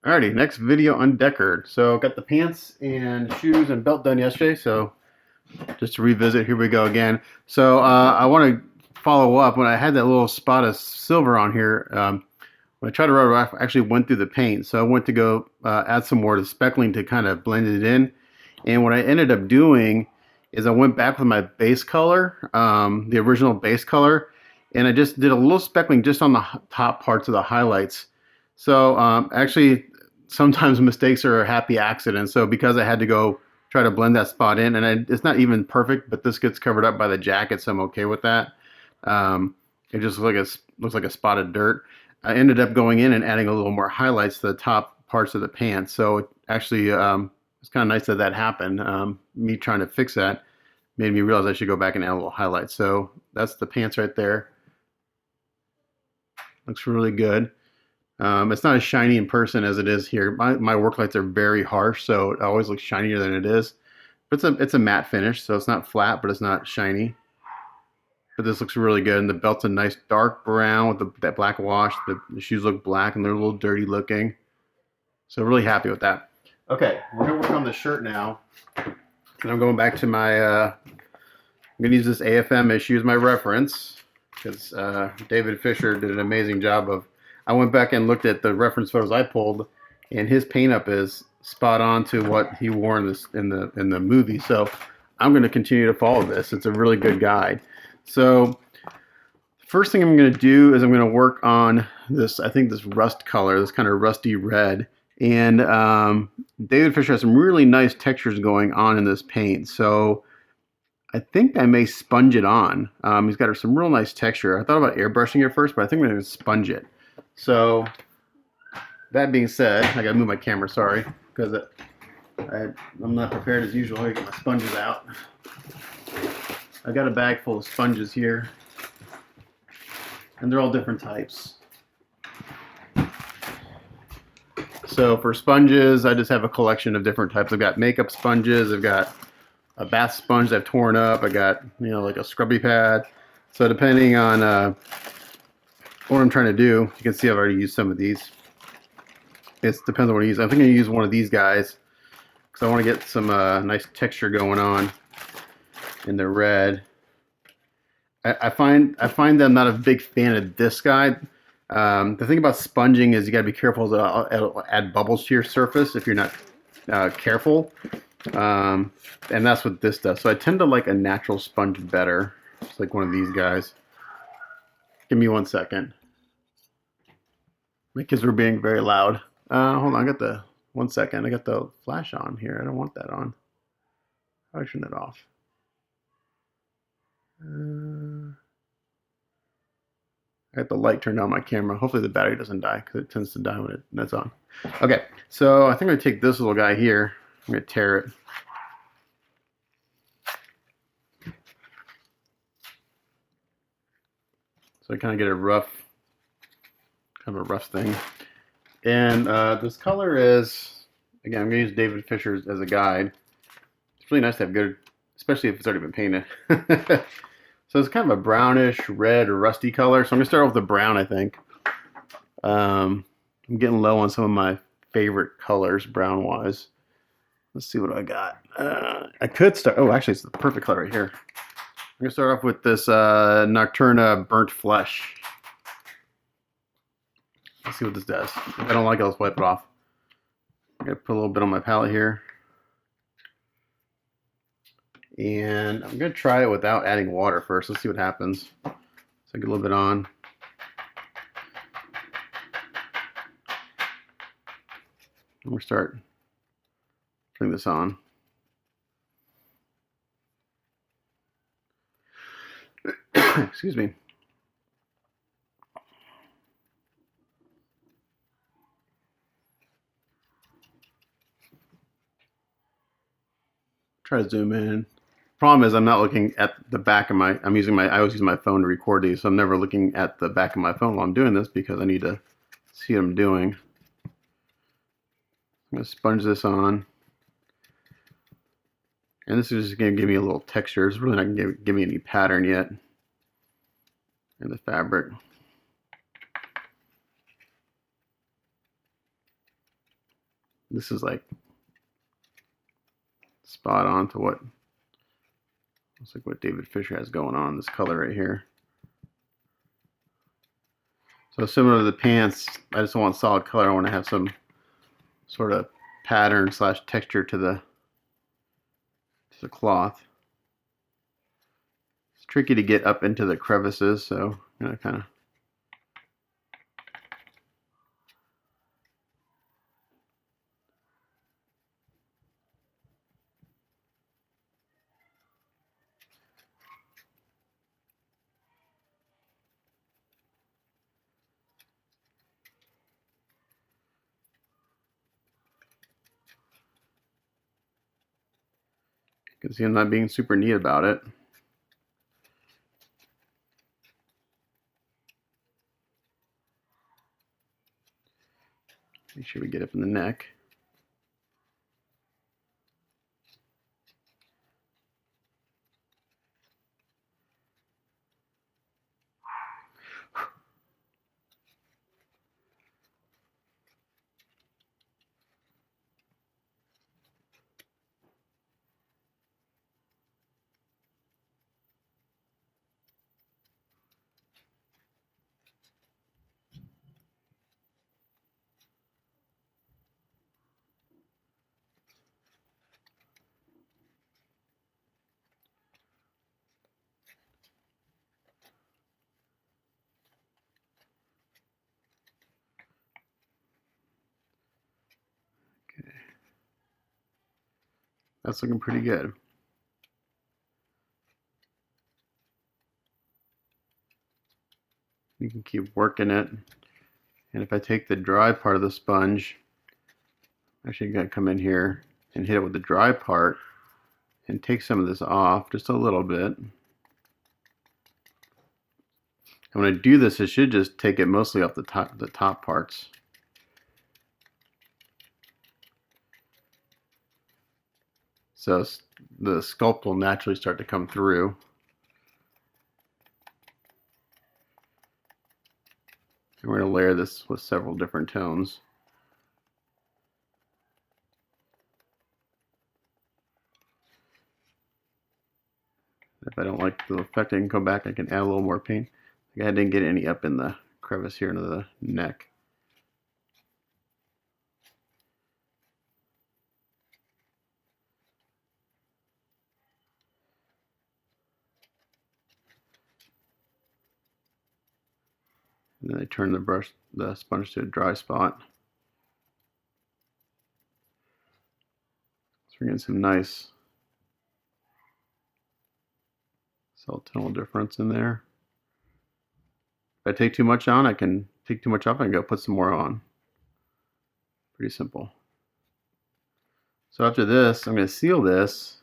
Alrighty, next video on Deckard. So got the pants and shoes and belt done yesterday. So just to revisit, here we go again. So I want to follow up. When I had that little spot of silver on here, when I tried to rub it off, I actually went through the paint. So I went to go add some more to speckling to kind of blend it in. And what I ended up doing is I went back with my base color, the original base color, and I just did a little speckling just on the top parts of the highlights. So actually, sometimes mistakes are a happy accident. So because I had to go try to blend that spot in, and it's not even perfect, but this gets covered up by the jacket, so I'm okay with that. It just looks like a spot of dirt. I ended up going in and adding a little more highlights to the top parts of the pants. So it actually, it's kind of nice that happened. Me trying to fix that made me realize I should go back and add a little highlight. So that's the pants right there. Looks really good. It's not as shiny in person as it is here. My work lights are very harsh, so it always looks shinier than it is. But it's a matte finish, so it's not flat, but it's not shiny. But this looks really good, and the belt's a nice dark brown with that black wash. The shoes look black, and they're a little dirty looking. So really happy with that. Okay, we're gonna work on the shirt now. And I'm going back to my, I'm gonna use this AFM issue as my reference, because David Fisher did an amazing job of, I went back and looked at the reference photos I pulled, and his paint up is spot on to what he wore in the movie. So I'm going to continue to follow this. It's a really good guide. So first thing I'm going to do is I'm going to work on this, I think this rust color, this kind of rusty red. And David Fisher has some really nice textures going on in this paint. So I think I may sponge it on. He's got some real nice texture. I thought about airbrushing it first, but I think I'm going to sponge it. So that being said, I gotta move my camera, sorry, because I'm not prepared as usual. I get my sponges out. I got a bag full of sponges here, and they're all different types. So for sponges, I just have a collection of different types. I've got makeup sponges, I've got a bath sponge that I've torn up, I got, like a scrubby pad. So depending on what I'm trying to do, you can see I've already used some of these. It depends on what I use. I think I'm going to use one of these guys because I want to get some nice texture going on in the red. I find that I'm not a big fan of this guy. The thing about sponging is you got to be careful that it'll add bubbles to your surface if you're not careful. And that's what this does. So I tend to like a natural sponge better. It's like one of these guys. Give me 1 second. My kids were being very loud. Hold on, I got the 1 second. I got the flash on here. I don't want that on. How do I turn that off? I got the light turned on my camera. Hopefully the battery doesn't die because it tends to die when that's on. Okay, so I think I'm gonna take this little guy here. I'm gonna tear it. So I kind of get a rough thing. And this color is, again, I'm going to use David Fisher as a guide. It's really nice to have good, especially if it's already been painted. So it's kind of a brownish, red, or rusty color. So I'm going to start off with the brown, I think. I'm getting low on some of my favorite colors, brown-wise. Let's see what I got. I could start, oh, actually, it's the perfect color right here. I'm going to start off with this Nocturna Burnt Flesh. Let's see what this does. If I don't like it, I'll wipe it off. I'm going to put a little bit on my palette here. And I'm going to try it without adding water first. Let's see what happens. So I get a little bit on. I'm going to start putting this on. Excuse me. Try to zoom in. Problem is I'm not looking at the back of my, I always use my phone to record these, so I'm never looking at the back of my phone while I'm doing this because I need to see what I'm doing. I'm going to sponge this on. And this is just going to give me a little texture. It's really not going to give me any pattern yet in the fabric. This is like spot on to what looks like what David Fisher has going on, this color right here. So similar to the pants, I just don't want solid color. I want to have some sort of pattern / texture to the cloth. It's tricky to get up into the crevices, so I'm gonna kind of you can see I'm not being super neat about it. Make sure we get up in the neck. Okay. That's looking pretty good. You can keep working it. And if I take the dry part of the sponge, actually got to come in here and hit it with the dry part and take some of this off just a little bit. And when I do this, it should just take it mostly off the top parts. So the sculpt will naturally start to come through. And we're going to layer this with several different tones. If I don't like the effect, I can go back, I can add a little more paint. I didn't get any up in the crevice here into the neck. And then I turn the sponge to a dry spot. So we're getting some nice tonal difference in there. If I take too much on, I can take too much off and go put some more on. Pretty simple. So after this, I'm going to seal this,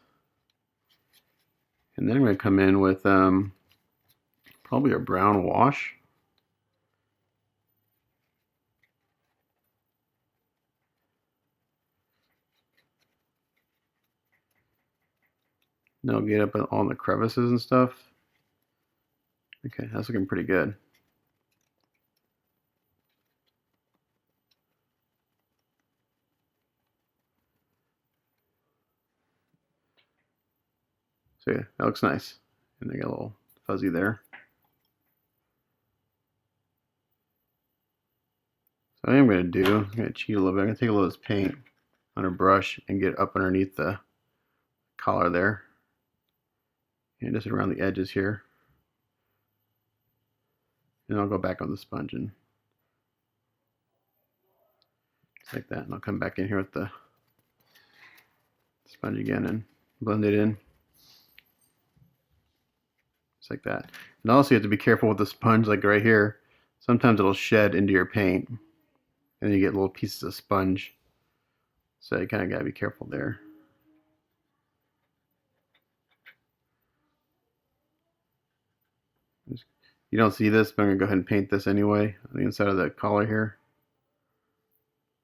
and then I'm going to come in with probably a brown wash. And I'll get up on the crevices and stuff. Okay, that's looking pretty good. So yeah, that looks nice. And they got a little fuzzy there. So what I'm going to do, I'm going to cheat a little bit. I'm going to take a little of this paint on a brush and get up underneath the collar there. And just around the edges here. And I'll go back on the sponge and just like that. And I'll come back in here with the sponge again and blend it in. Just like that. And also you have to be careful with the sponge, like right here. Sometimes it'll shed into your paint. And you get little pieces of sponge. So you kind of got to be careful there. You don't see this, but I'm going to go ahead and paint this anyway on the inside of the collar here.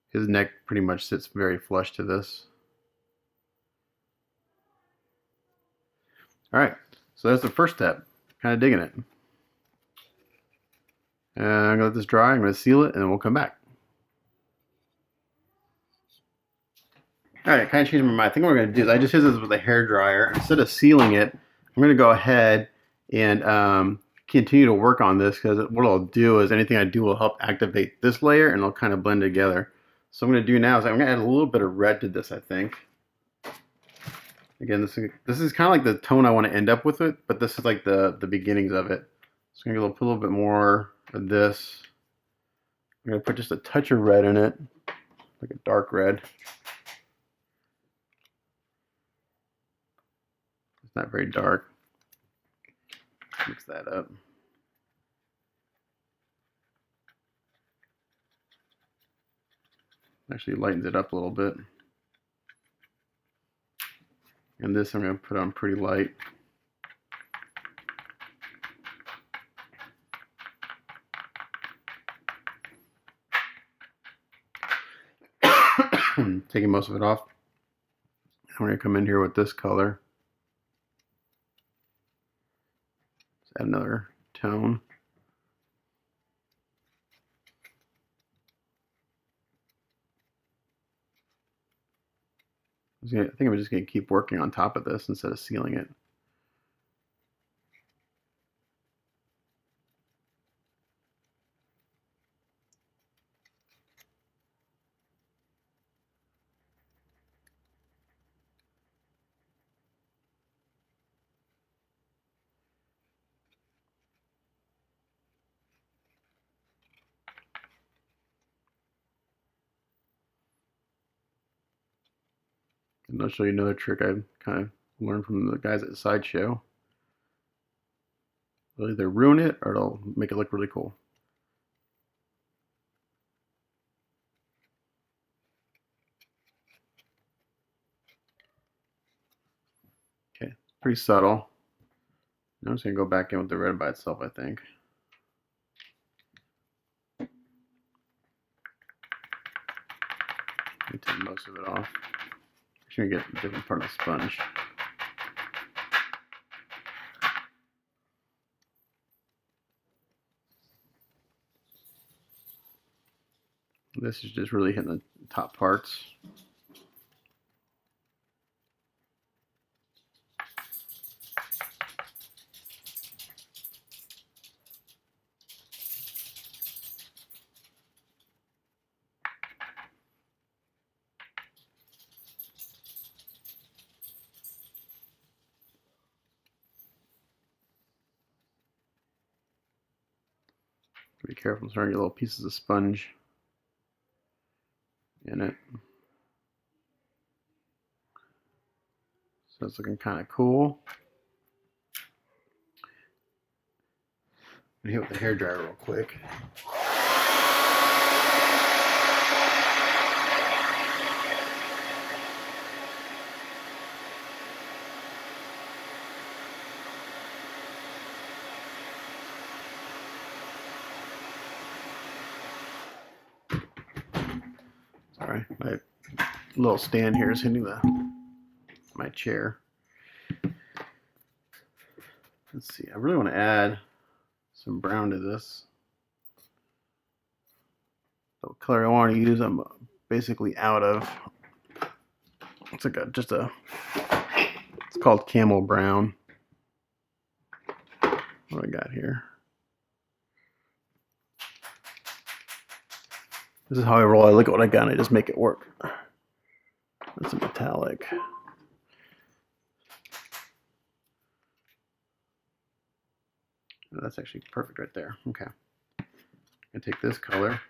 His neck pretty much sits very flush to this. Alright, so that's the first step. Kind of digging it. And I'm going to let this dry, I'm going to seal it, and then we'll come back. All right, kind of changed my mind. I think what we're going to do is I just did this with a hair dryer. Instead of sealing it, I'm going to go ahead and continue to work on this because what I'll do is anything I do will help activate this layer and it'll kind of blend together. So what I'm going to do now is I'm going to add a little bit of red to this, I think. Again, this is kind of like the tone I want to end up with it, but this is like the beginnings of it. So I'm going to put a little bit more of this. I'm going to put just a touch of red in it, like a dark red. It's not very dark. Mix that up. Actually lightens it up a little bit. And this I'm going to put on pretty light. Taking most of it off. I'm going to come in here with this color. Let's add another tone. I think I'm just going to keep working on top of this instead of sealing it. And I'll show you another trick I kind of learned from the guys at Sideshow. It'll either ruin it or it'll make it look really cool. Okay, pretty subtle. Now I'm just going to go back in with the red by itself, I think. Let me take most of it off. I'm going to get a different part of the sponge. This is just really hitting the top parts. Be careful, I'm starting to get little pieces of sponge in it. So it's looking kind of cool. I'm gonna hit with the hairdryer real quick. Sorry, my little stand here is hitting my chair. Let's see, I really want to add some brown to this. The color I want to use, I'm basically out of. It's like it's called camel brown. What do I got here? This is how I roll. I look at what I got and I just make it work. That's a metallic. That's actually perfect right there. Okay. I'm going to take this color.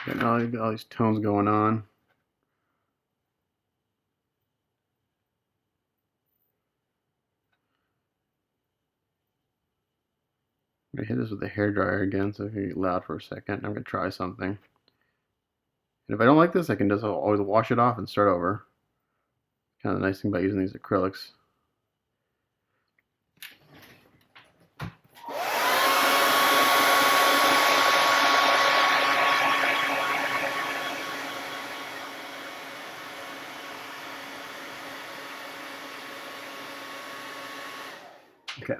Getting all these tones going on. I'm gonna hit this with the hairdryer again so it can get loud for a second. I'm gonna try something. And if I don't like this, I can just always wash it off and start over. Kind of the nice thing about using these acrylics. Okay,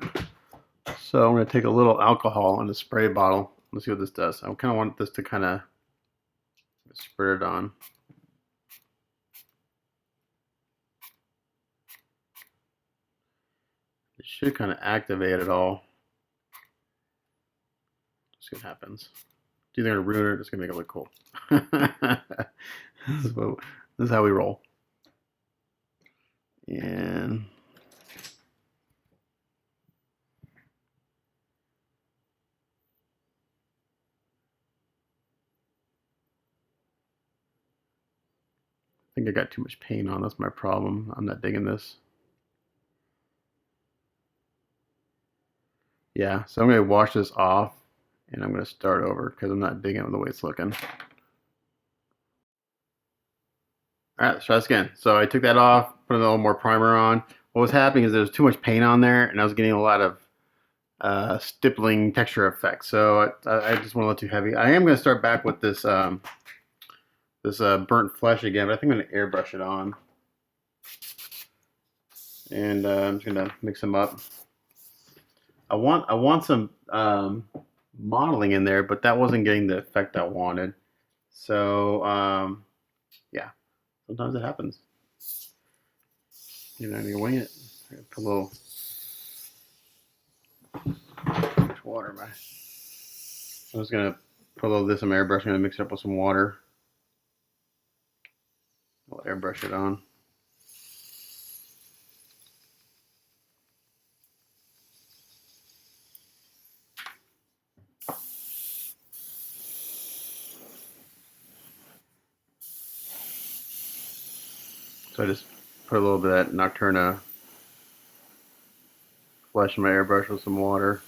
so I'm going to take a little alcohol in a spray bottle. Let's see what this does. I kind of want this to kind of spread it on. It should kind of activate it all. Let's see what happens. Do you think I'm going to ruin it? It's going to make it look cool. This is how we roll. And I think I got too much paint on. That's my problem. I'm not digging this. Yeah, so I'm going to wash this off and I'm going to start over because I'm not digging it the way it's looking. All right, let's try this again. So I took that off, put a little more primer on. What was happening is there was too much paint on there and I was getting a lot of stippling texture effects. So I just went a little too heavy. I am going to start back with this burnt flesh again, but I think I'm going to airbrush it on. And I'm just going to mix them up. I want some modeling in there, but that wasn't getting the effect I wanted. So yeah, sometimes it happens. You know, you wing it. Put a little water in my. I'm just gonna put a little of this in my airbrush. I'm gonna mix it up with some water. I'll airbrush it on. So I just put a little bit of that Nocturna flesh in my airbrush with some water.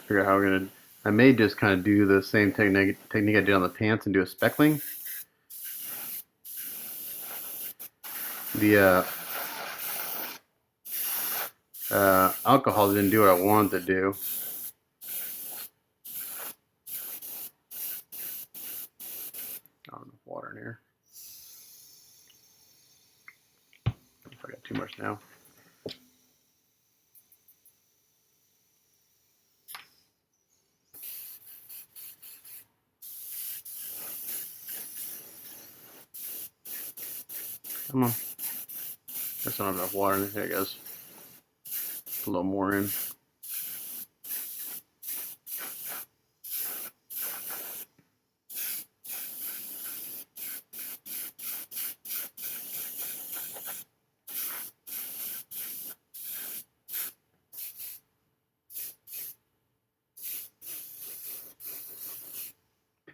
Figure out how we're gonna. I may just kind of do the same technique I did on the pants and do a speckling. The alcohol didn't do what I wanted to do. Not enough water in here. I got too much now. Come on. There's not enough water in there, I guess. Put a little more in.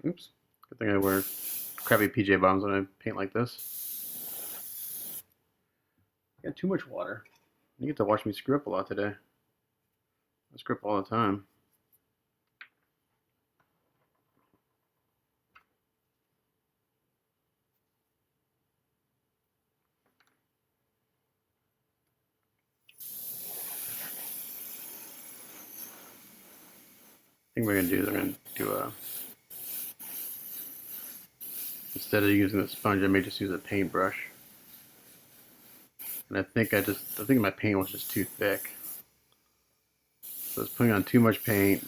Oops. Good thing I wear crappy PJ bottoms when I paint like this. Got too much water. You get to watch me screw up a lot today. I screw up all the time. I think what we're gonna do is I'm gonna do a. Instead of using the sponge, I may just use a paintbrush. And I think my paint was just too thick. So I was putting on too much paint.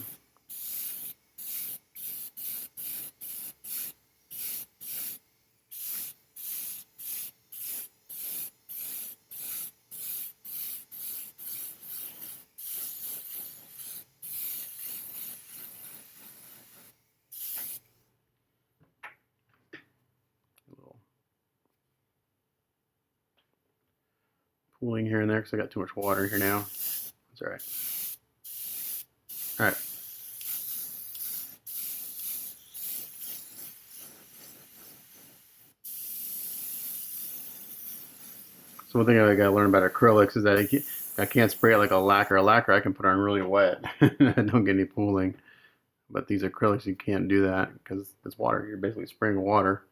pooling here and there because I got too much water here now. That's all right. All right. So one thing I gotta learn about acrylics is that I can't spray it like a lacquer. A lacquer I can put on really wet. I don't get any pooling. But these acrylics you can't do that because it's water. You're basically spraying water.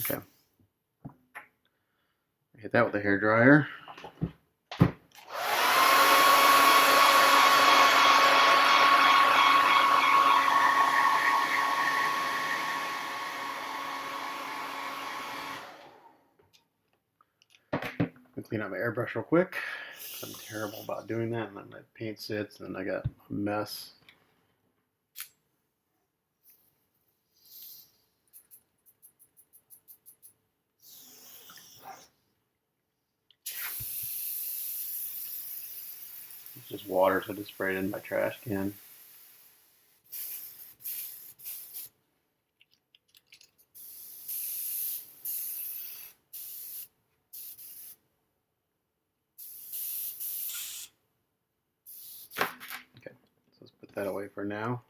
Okay. Hit that with a hair dryer. Clean out my airbrush real quick. I'm terrible about doing that, and then my paint sits, and then I got a mess. It's just water, so I just sprayed it in my trash can. Okay, so let's put that away for now.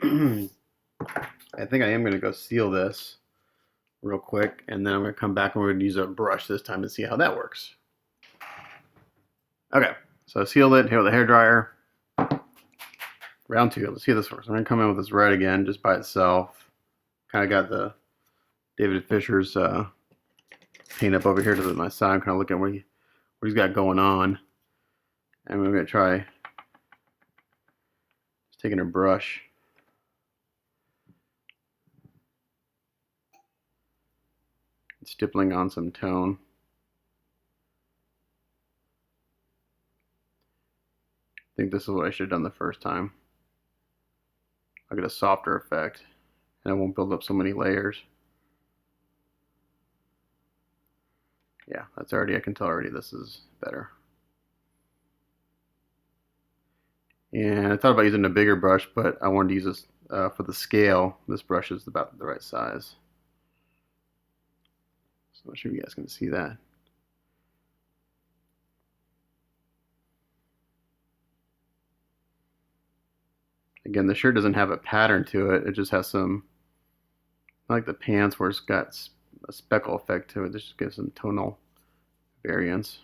I think I am going to go seal this real quick, and then I'm going to come back and we're going to use a brush this time to see how that works. Okay, so I sealed it here with a hair dryer. Round two, let's see this first. I'm going to come in with this red again, just by itself. Kind of got the David Fisher's paint up over here to my side. I'm kind of looking at what he's got going on. And we're going to try just taking a brush. Stippling on some tone. I think this is what I should have done the first time. I'll get a softer effect and I won't build up so many layers. Yeah, that's already, I can tell already this is better. And I thought about using a bigger brush, but I wanted to use this for the scale. This brush is about the right size. So I'm not sure if you guys can see that. Again, the shirt doesn't have a pattern to it. It just has some, like the pants where it's got a speckle effect to it. This just gives some tonal variance.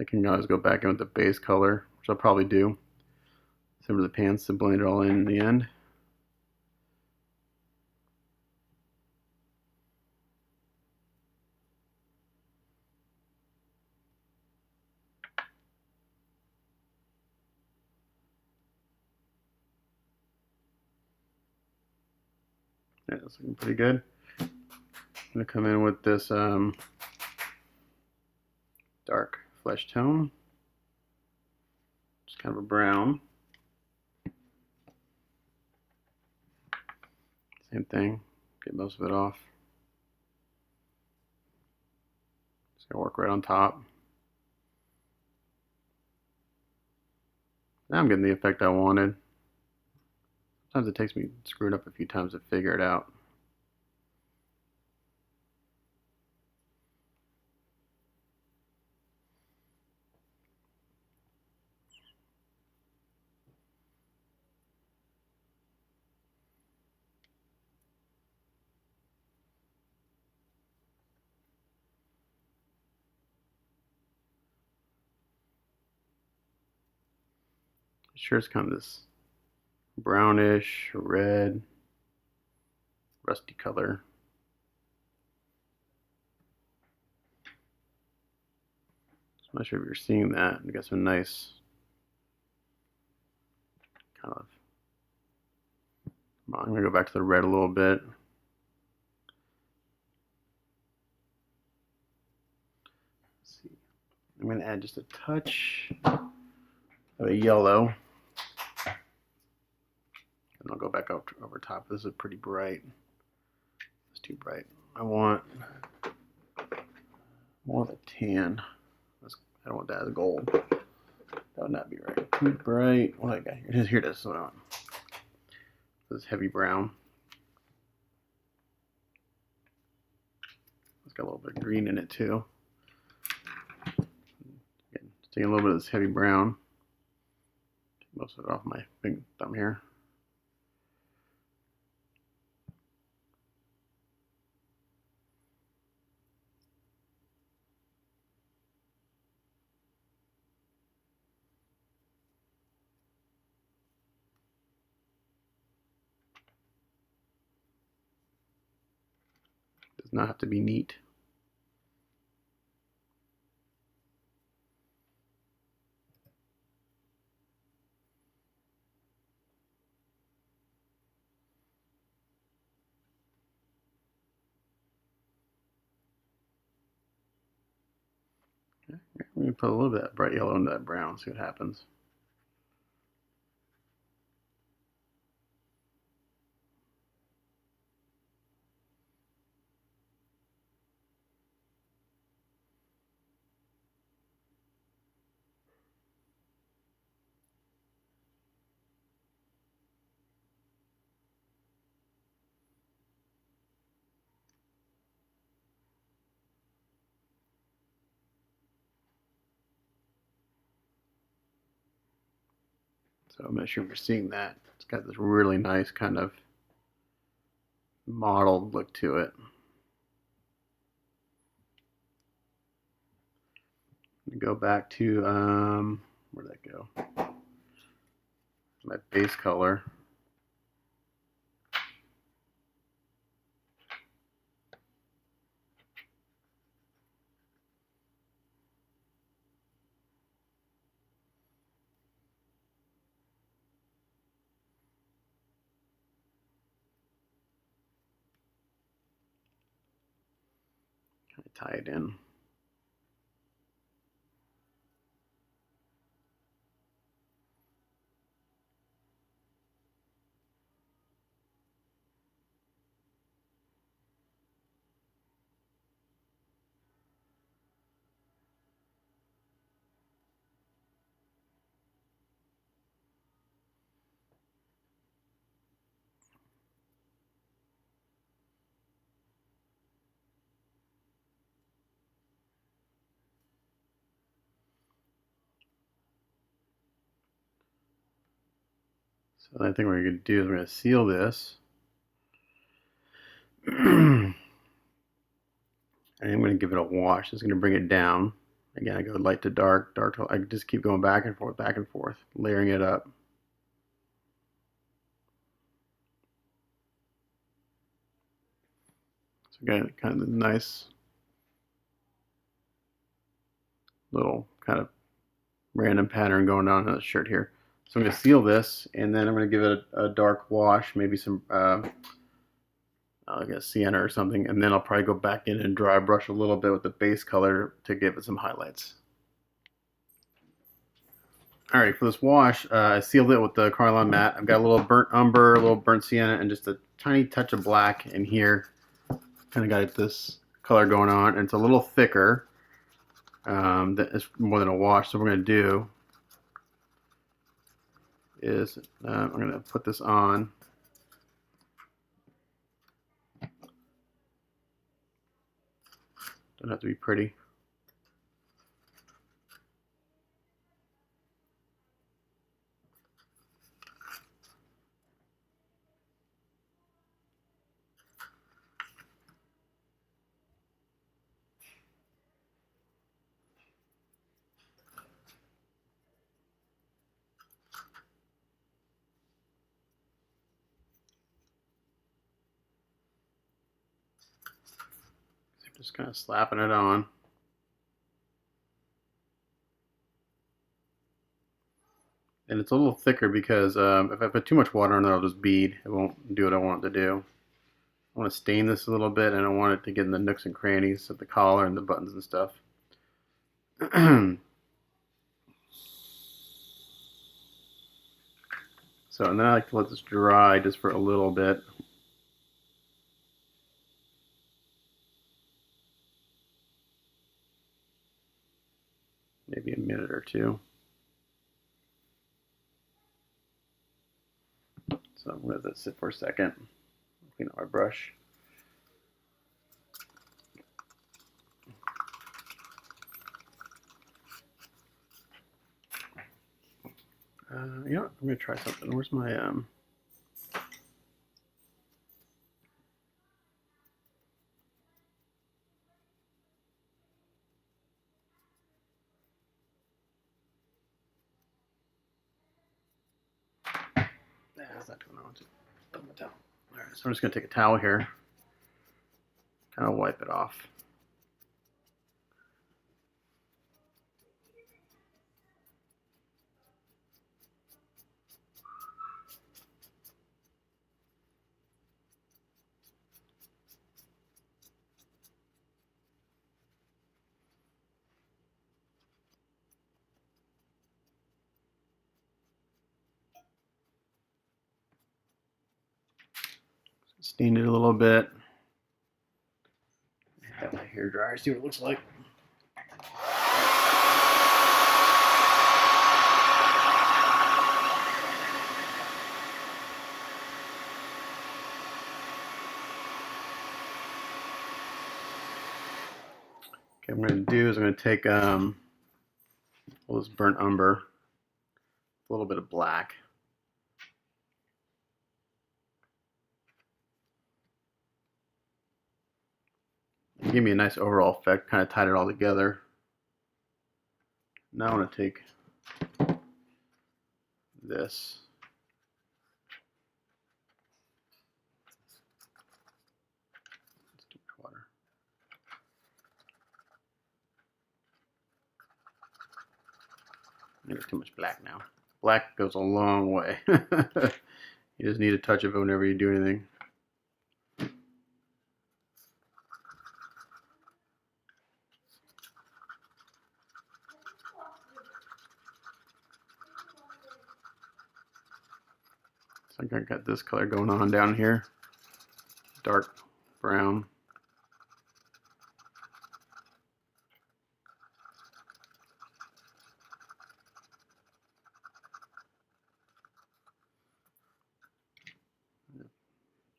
I can always go back in with the base color, which I'll probably do. Same with the pants to blend it all in the end. Yeah, that's looking pretty good. I'm gonna come in with this dark flesh tone. Just kind of a brown. Same thing, get most of it off. Just gonna work right on top. Now I'm getting the effect I wanted. Sometimes it takes me screwing up a few times to figure it out. Sure, it's kind of this brownish, red, rusty color. So I'm not sure if you're seeing that. We got some nice kind of. I'm gonna go back to the red a little bit. I'm going to add just a touch of a yellow. And I'll go back up over top. This is pretty bright. It's too bright. I want more of a tan. I don't want that as gold. That would not be right. Too bright. What do I got here? Here it is. What I want. This is heavy brown. It's got a little bit of green in it too. Again, taking a little bit of this heavy brown. Take most of it off my big thumb here. Does not have to be neat. Okay. I'm going to put a little bit of that bright yellow into that brown, see what happens. So I'm not sure if you're seeing that. It's got this really nice kind of mottled look to it. Go back to, where'd that go? My base color. Kind of tie it in. So I think what we're going to do is we're going to seal this. And I'm going to give it a wash. It's going to bring it down. Again, I go light to dark, dark to, I just keep going back and forth, layering it up. So again, kind of a nice little kind of random pattern going on the shirt here. So I'm going to seal this, and then I'm going to give it a dark wash, maybe some I guess sienna or something, and then I'll probably go back in and dry brush a little bit with the base color to give it some highlights. Alright, for this wash, I sealed it with the Carlon matte. I've got a little burnt umber, a little burnt sienna, and just a tiny touch of black in here. Kind of got this color going on, and it's a little thicker. That is more than a wash. So what we're going to do is I'm going to put this on. Don't have to be pretty. Just kind of slapping it on. And it's a little thicker because if I put too much water on it, it'll just bead. It won't do what I want it to do. I want to stain this a little bit, and I want it to get in the nooks and crannies of the collar and the buttons and stuff. So, and then I like to let this dry just for a little bit. Maybe a minute or two. So I'm going to let that sit for a second. Clean up my brush. You know what? I'm going to try something. Where's my that's not going on. All right, so I'm just going to take a towel here, kind of wipe it off. Steamed it a little bit. Got my hair dryer, see what it looks like. Okay, what I'm going to do is I'm going to take all this burnt umber, a little bit of black. It gave me a nice overall effect, kind of tied it all together. Now I want to take this. That's too much water. There's too much black now. Black goes a long way. You just need a touch of it whenever you do anything. So I got this color going on down here. Dark brown.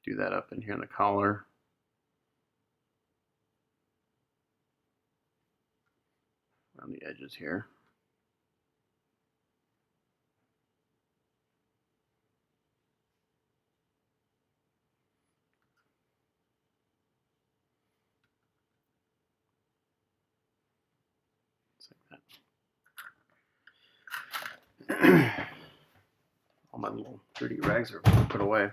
Do that up in here in the collar. Around the edges here. Just like that. All my little dirty rags are put away.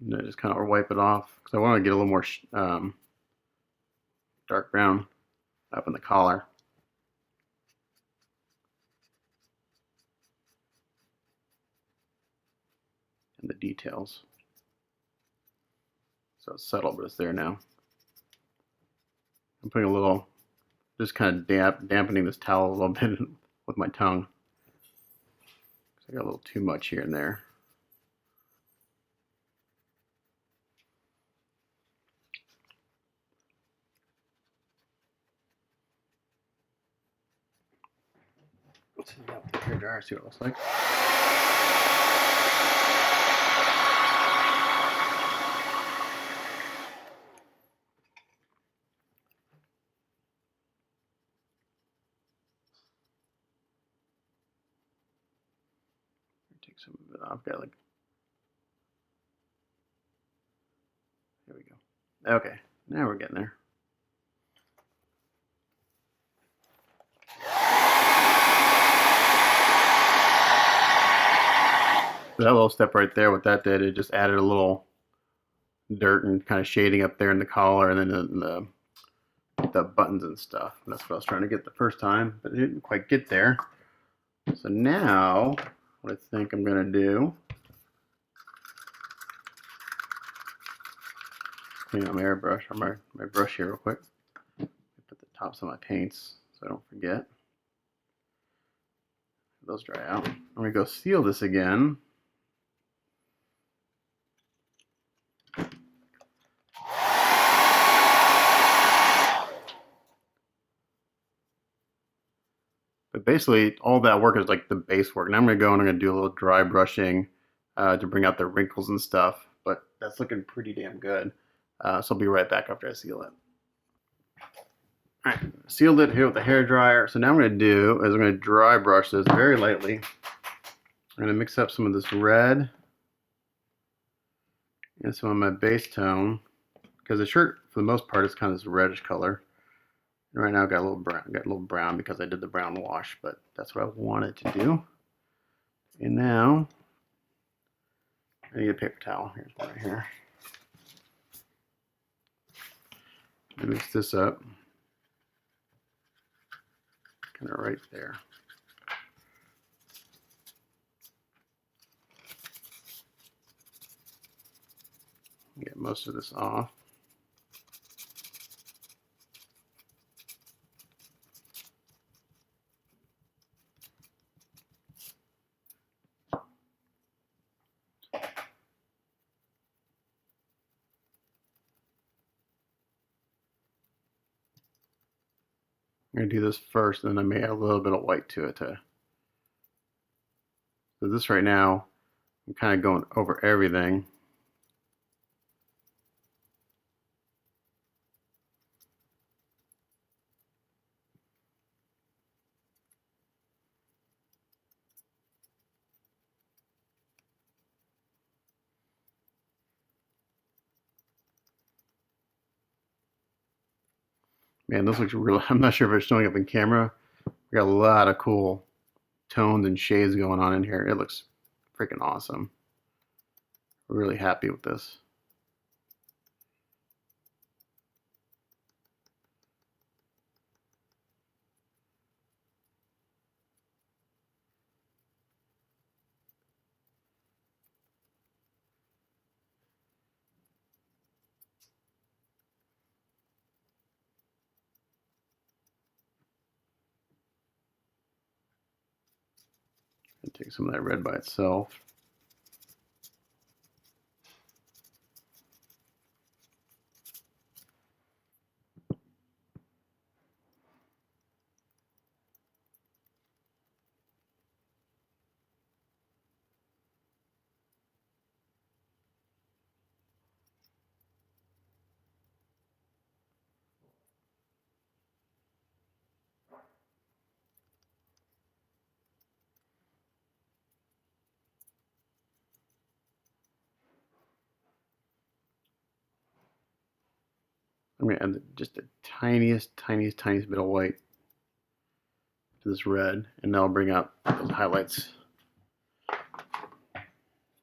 And I just kind of wipe it off because I want to get a little more dark brown up in the collar. And the details. So it's subtle, but it's there now. I'm putting a little, just kind of dampening this towel a little bit with my tongue. I got a little too much here and there. Let's see that with the hair dryer, see what it looks like. Take some of it off. Got like, there we go. Okay, now we're getting there. So that little step right there, what that did, it just added a little dirt and kind of shading up there in the collar and then in the buttons and stuff. And that's what I was trying to get the first time, but it didn't quite get there. So now, what I think I'm going to do, clean out my airbrush or my brush here real quick. Put the tops of my paints so I don't forget. Those dry out. I'm going to go seal this again. But basically, all that work is like the base work. Now I'm going to go and I'm going to do a little dry brushing to bring out the wrinkles and stuff. But that's looking pretty damn good. So I'll be right back after I seal it. All right, sealed it here with the hair dryer. So now what I'm going to do is I'm going to dry brush this very lightly. I'm going to mix up some of this red and some of my base tone because the shirt, for the most part, is kind of this reddish color. And right now I've got a little brown. Got a little brown because I did the brown wash, but that's what I wanted to do. And now I need a paper towel. Here's one right here. Mix this up. Kind of right there. Get most of this off. I'm going to do this first, and then I may add a little bit of white to it. So this right now, I'm kind of going over everything. Man, this looks real. I'm not sure if it's showing up in camera. We got a lot of cool tones and shades going on in here. It looks freaking awesome. Really happy with this. And take some of that red by itself. I'm going to add just the tiniest bit of white to this red, and that'll bring out those highlights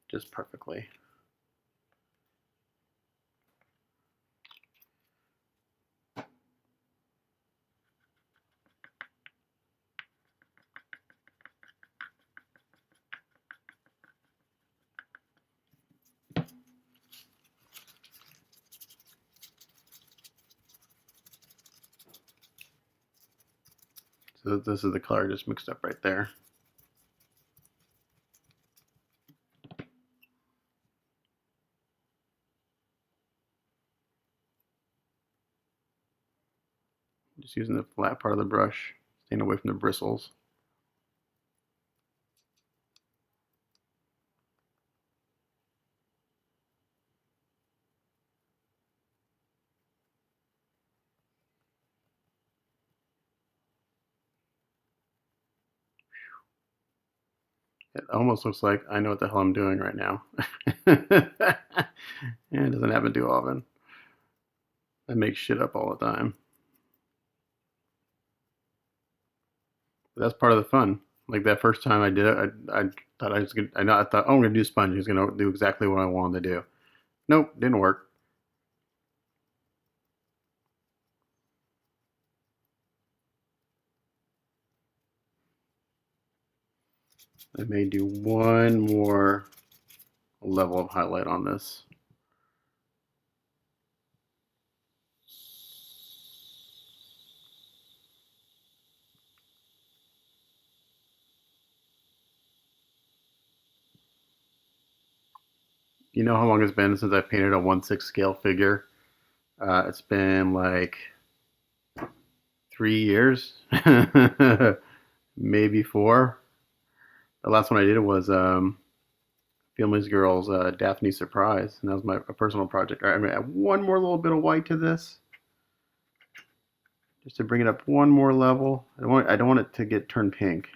just perfectly. So this is the color just mixed up right there. Just using the flat part of the brush, staying away from the bristles. It almost looks like I know what the hell I'm doing right now. Yeah, it doesn't happen too often. I make shit up all the time. But that's part of the fun. Like that first time I did it, I thought I was gonna, I thought, oh, I'm gonna do sponge. He's gonna do exactly what I wanted to do. Nope, didn't work. I may do one more level of highlight on this. You know how long it's been since I painted a 1/6 scale figure? It's been like 3 years, maybe 4. The last one I did was Family's Girl's Daphne Surprise, and that was a personal project. All right, I'm gonna add one more little bit of white to this, just to bring it up one more level. I don't want it to get turned pink.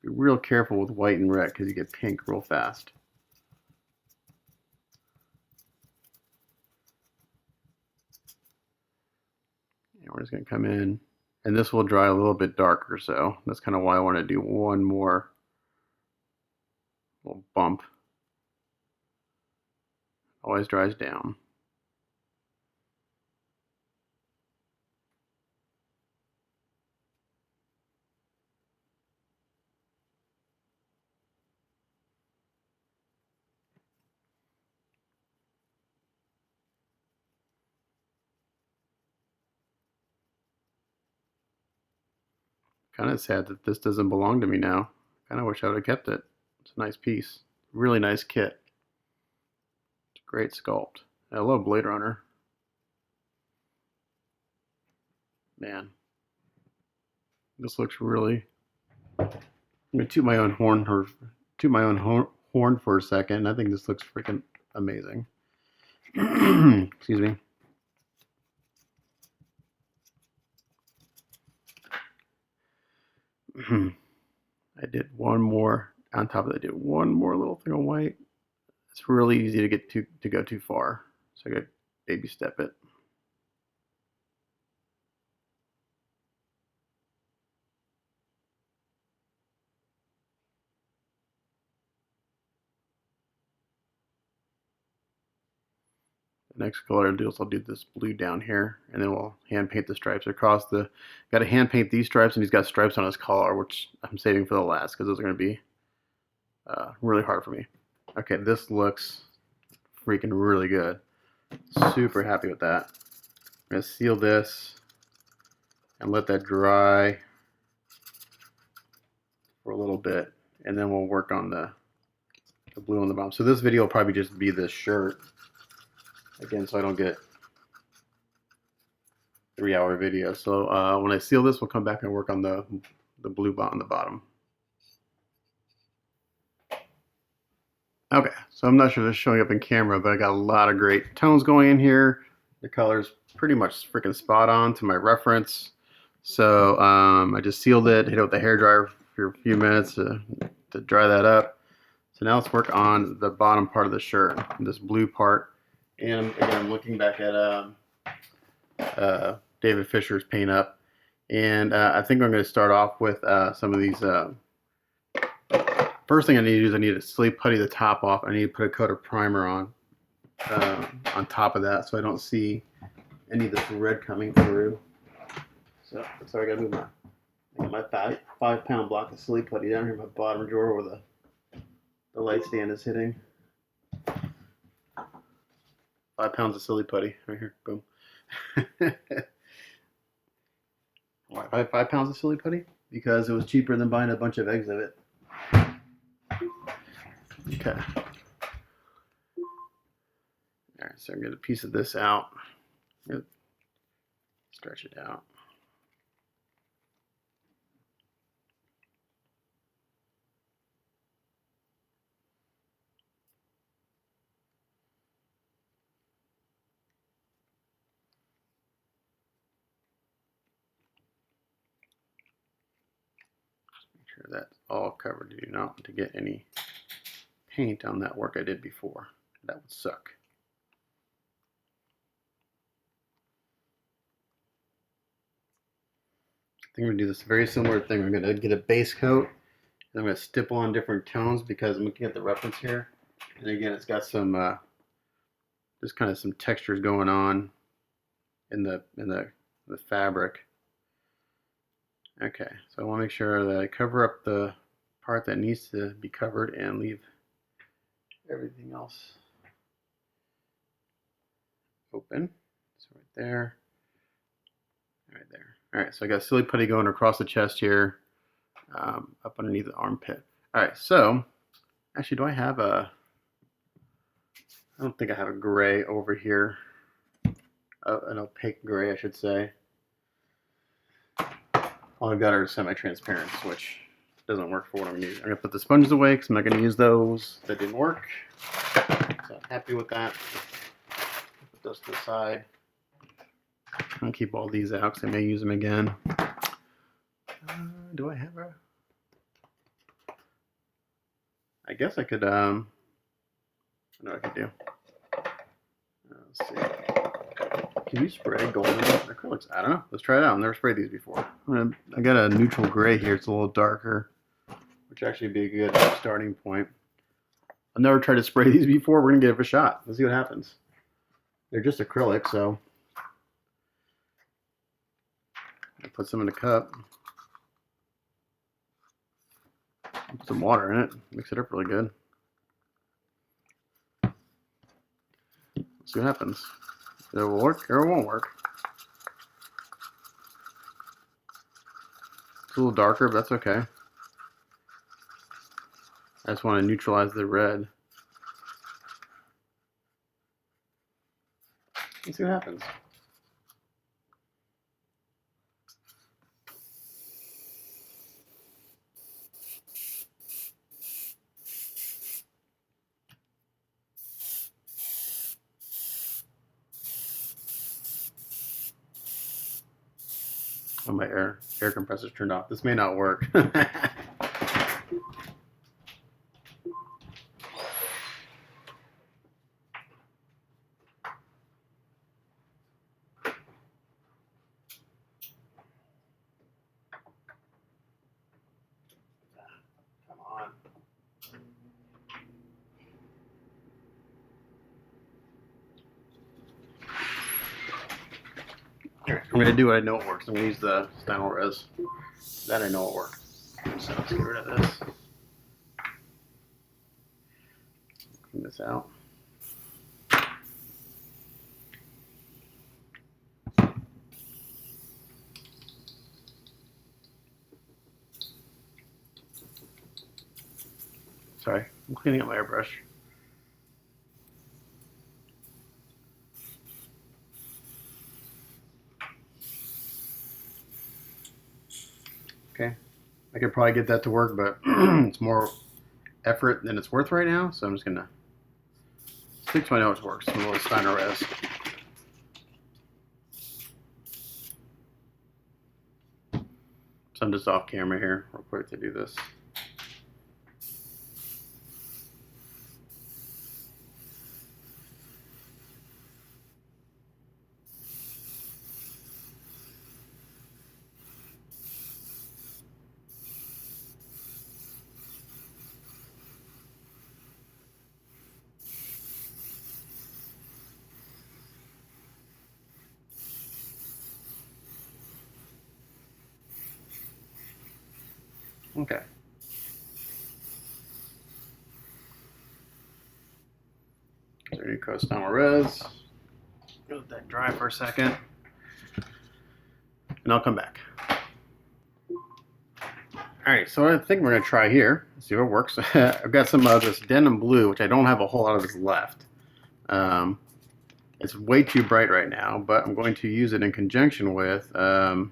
Be real careful with white and red because you get pink real fast. And we're just gonna come in, and this will dry a little bit darker, so that's kind of why I want to do one more little bump. Always dries down. Kind of sad that this doesn't belong to me now. Kind of wish I would have kept it. It's a nice piece. Really nice kit. It's a great sculpt. I love Blade Runner. Man, this looks really. I'm gonna toot my own horn for a second. I think this looks freaking amazing. Excuse me. I did one more on top of that. I did one more little thing of white. It's really easy to get to go too far, so I got to baby step it. The next color I'll do is I'll do this blue down here, and then we'll hand paint the stripes across the. Got to hand paint these stripes, and he's got stripes on his collar, which I'm saving for the last because those are going to be really hard for me. Okay, this looks freaking really good. Super happy with that. I'm going to seal this and let that dry for a little bit, and then we'll work on the blue on the bottom. So this video will probably just be this shirt again, so I don't get 3-hour video. So when I seal this, we'll come back and work on the blue on the bottom. Okay, so I'm not sure this is showing up in camera, but I got a lot of great tones going in here. The color's pretty much freaking spot on to my reference. So I just sealed it, hit it with the hairdryer for a few minutes to dry that up. So now let's work on the bottom part of the shirt, this blue part. And again, I'm looking back at David Fisher's paint up. And I think I'm going to start off with some of these. First thing I need to do is I need to sleep putty the top off. I need to put a coat of primer on top of that so I don't see any of this red coming through. So sorry, I gotta move my 5-pound block of silly putty down here in my bottom drawer where the light stand is hitting. 5 pounds of silly putty right here. Boom. Why 5 pounds of silly putty? Because it was cheaper than buying a bunch of eggs of it. Okay. All right, so I'm gonna get a piece of this out. Stretch it out. Make sure that's all covered. Do not want to get any paint on that work I did before. That would suck. I think I'm going to do this very similar thing. I'm going to get a base coat, and I'm going to stipple on different tones because I'm looking at the reference here. And again, it's got some, just kind of some textures going on in the fabric. Okay, so I want to make sure that I cover up the part that needs to be covered and leave everything else open. So right there, right there. All right, so I got silly putty going across the chest here, up underneath the armpit. All right, so actually, do I have a? I don't think I have a gray over here. An opaque gray, I should say. All I've got are semi-transparents, which doesn't work for what I'm going to use. I'm going to put the sponges away because I'm not going to use those. That didn't work. So I'm happy with that. Put those to the side. I'll keep all these out because I may use them again. Do I have a... I guess I could, I know what I could do. Let's see. Can you spray golden acrylics? I don't know. Let's try it out. I've never sprayed these before. I got a neutral gray here. It's a little darker, which actually would be a good starting point. I've never tried to spray these before. We're going to give it a shot. Let's see what happens. They're just acrylic, so I put some in a cup. Put some water in it. Mix it up really good. See what happens. It will work or it won't work. It's a little darker, but that's okay. I just want to neutralize the red. Let's see what happens. Oh, my air compressor's turned off. This may not work. Come on. Alright, I'm gonna do what I know it works. I'm gonna use the tonal res. That I know it works. So let's get rid of this. Clean this out. Sorry, I'm cleaning up my airbrush. Okay, I could probably get that to work, but it's more effort than it's worth right now, so I'm just gonna stick to my know it works. A little Steiner res. So I'm just off camera here real quick to do this. Okay. So we're gonna coast Steiner res. Let that dry for a second, and I'll come back. All right, so I think we're gonna try here. See if it works. I've got some of this denim blue, which I don't have a whole lot of this left. It's way too bright right now, but I'm going to use it in conjunction with the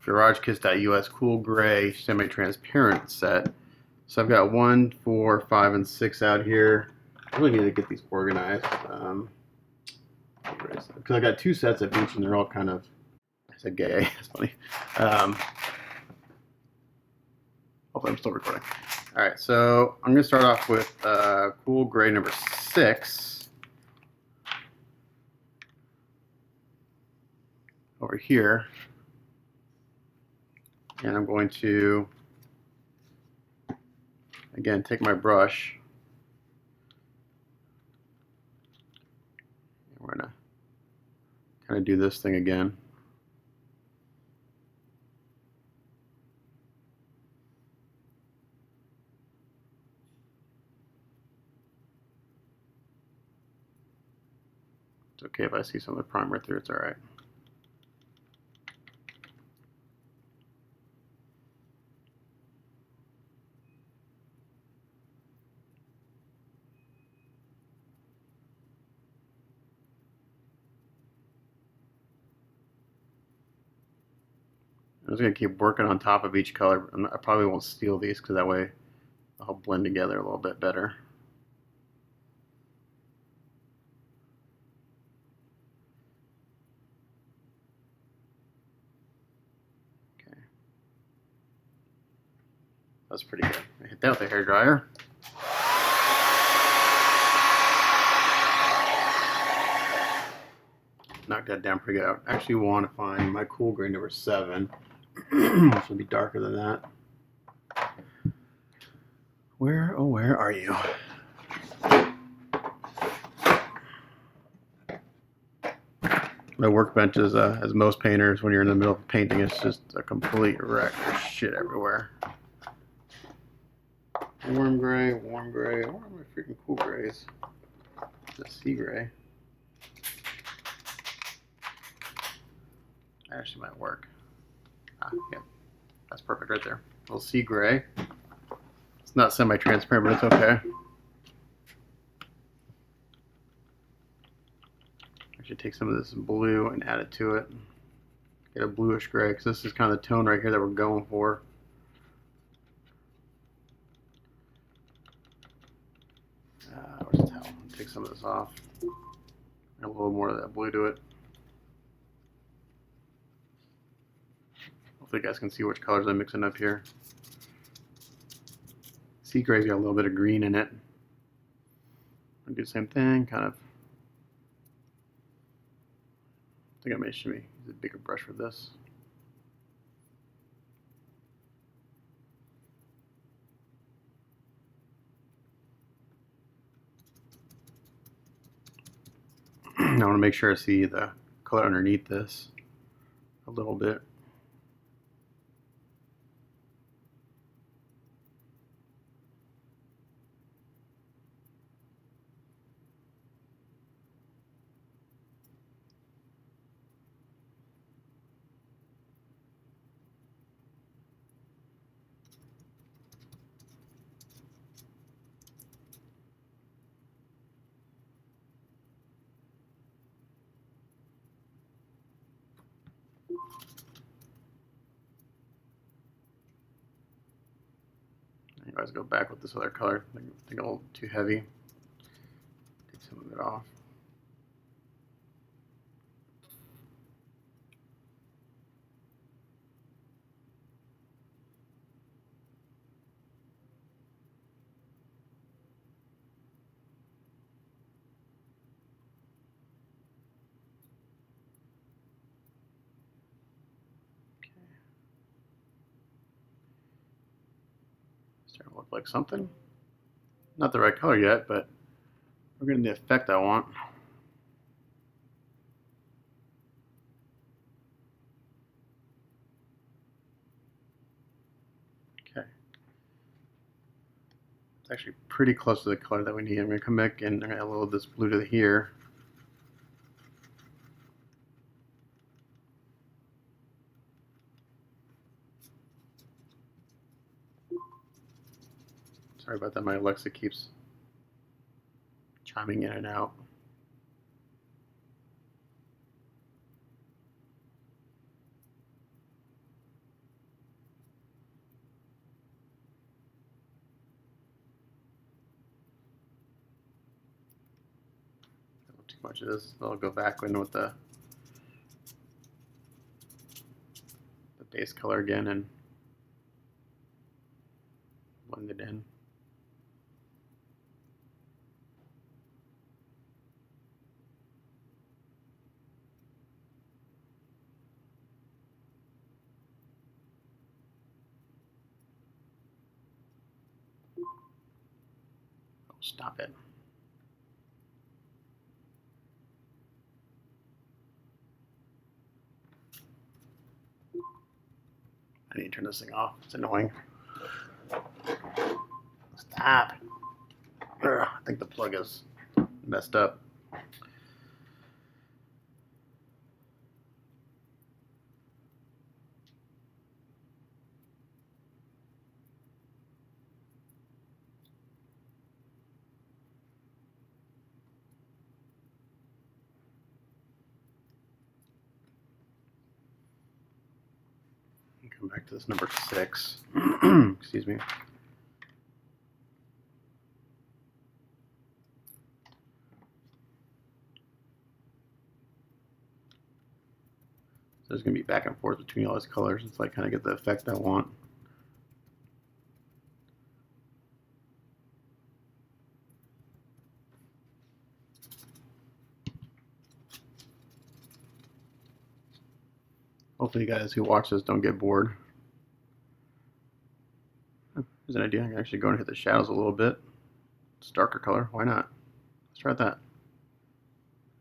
GarageKiss.us Cool Gray Semi-Transparent set. So I've got 1, 4, 5, and 6 out here. I really need to get these organized. Because I got 2 sets of each, and they're all kind of, I said gay, that's funny. Hopefully I'm still recording. All right, so I'm gonna start off with Cool Gray number 6 over here. And I'm going to, again, take my brush. And we're gonna kind of do this thing again. It's okay if I see some of the primer through, it's alright. I'm just going to keep working on top of each color. I probably won't steal these because that way they'll blend together a little bit better. Okay. That's pretty good. I hit that with a hair dryer. Knocked that down pretty good. I actually want to find my cool gray number 7. This will be darker than that. Where, oh, where are you? My workbench is, as most painters, when you're in the middle of painting, it's just a complete wreck. There's shit everywhere. Warm gray, warm gray. Where are my freaking cool grays? The sea gray. Actually might work. Ah, yeah. That's perfect right there. A little sea gray. It's not semi-transparent, but it's okay. I should take some of this blue and add it to it. Get a bluish gray, because this is kind of the tone right here that we're going for. Where's the towel? Take some of this off. Add a little more of that blue to it. Hopefully you guys can see which colors I'm mixing up here. Sea gray's got a little bit of green in it. I'll do the same thing, kind of. I think I may should use a bigger brush for this. I want to make sure I see the color underneath this a little bit. You guys go back with this other color. I think a little too heavy. Take some of it off. Starting to look like something. Not the right color yet, but we're getting the effect I want. Okay. It's actually pretty close to the color that we need. I'm going to come back and add a little of this blue to here. Sorry about that, my Alexa keeps chiming in and out. Too much of this. I'll go back in with the base color again and blend it in. Oh, stop it. I need to turn this thing off. It's annoying. Stop. Ugh, I think the plug is messed up. Come back to this number 6. Excuse me. So there's going to be back and forth between all these colors until I kind of get the effect I want. Hopefully you guys who watch this don't get bored. Here's an idea. I can actually go and hit the shadows a little bit. It's a darker color. Why not? Let's try that.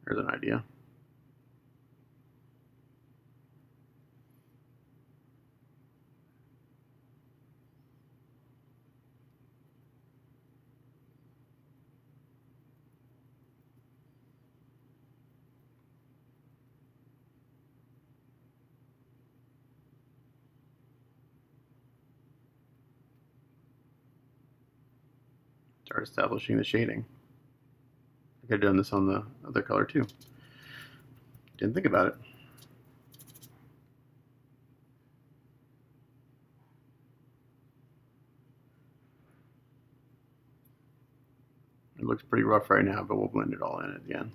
There's an idea. Start establishing the shading. I could have done this on the other color too. Didn't think about it. It looks pretty rough right now, but we'll blend it all in at the end.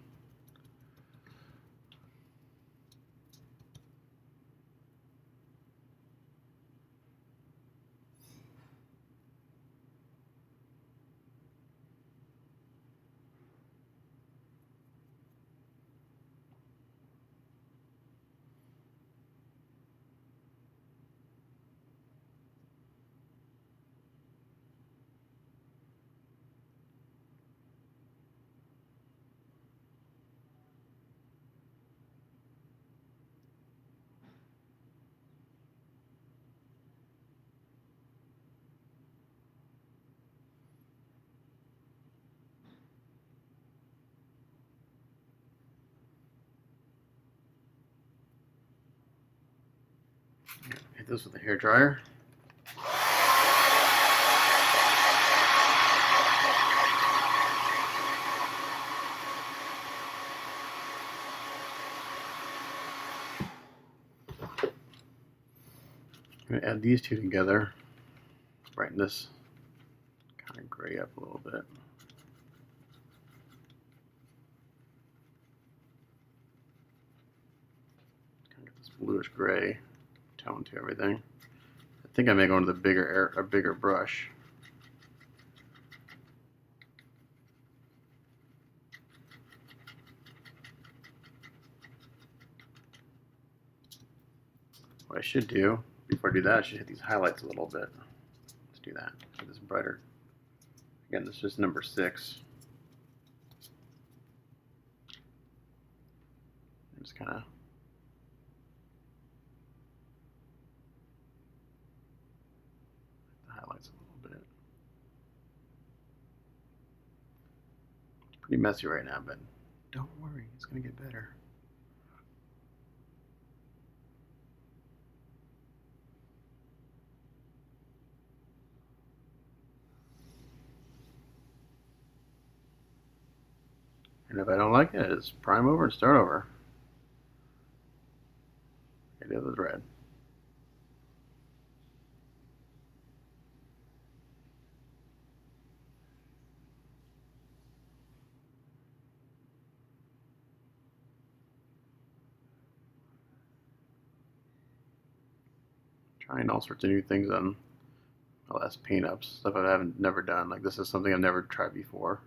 Hit this with a hair dryer. I'm going to add these two together, brighten this kind of gray up a little bit. Kind of get this bluish gray tone to everything. I think I may go into the bigger brush. What I should do, before I do that, I should hit these highlights a little bit. Let's do that. Get this brighter. Again, this is just number 6. Just kind of the highlights a little bit. It's pretty messy right now, but don't worry, it's going to get better. And if I don't like it, just prime over and start over. I did with red. Trying all sorts of new things on my last paint ups, stuff I haven't never done. Like this is something I've never tried before.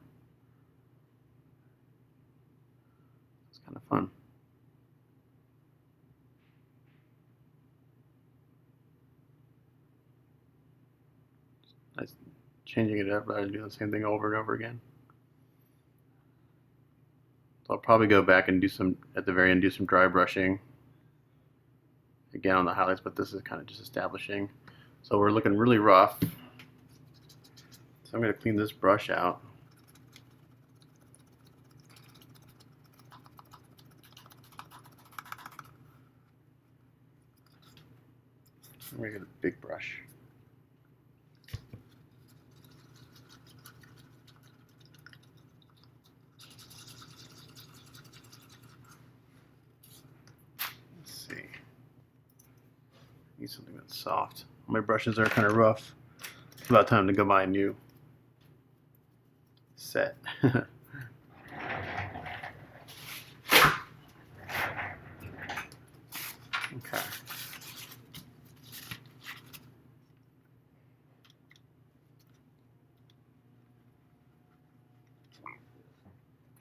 It's kind of fun. Nice changing it up rather than doing the same thing over and over again. So I'll probably go back and do some, at the very end, do some dry brushing again on the highlights, but this is kind of just establishing. So we're looking really rough. So I'm going to clean this brush out. I'm going to get a big brush. need something that's soft. My brushes are kind of rough. It's about time to go buy a new set. Okay.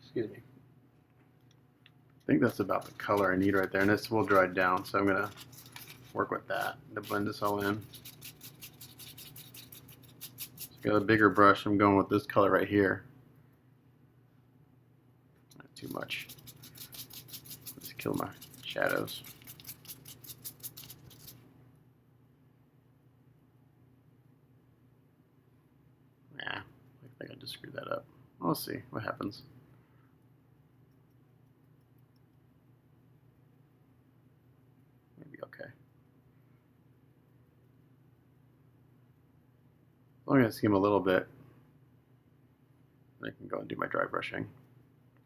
Excuse me. I think that's about the color I need right there, and this will dry down, so I'm gonna work with that to blend this all in. So I got a bigger brush. I'm going with this color right here. Not too much. Let's kill my shadows. Nah, I think I just screwed that up. We'll see what happens. Maybe okay. I'm going to skim a little bit. I can go and do my dry brushing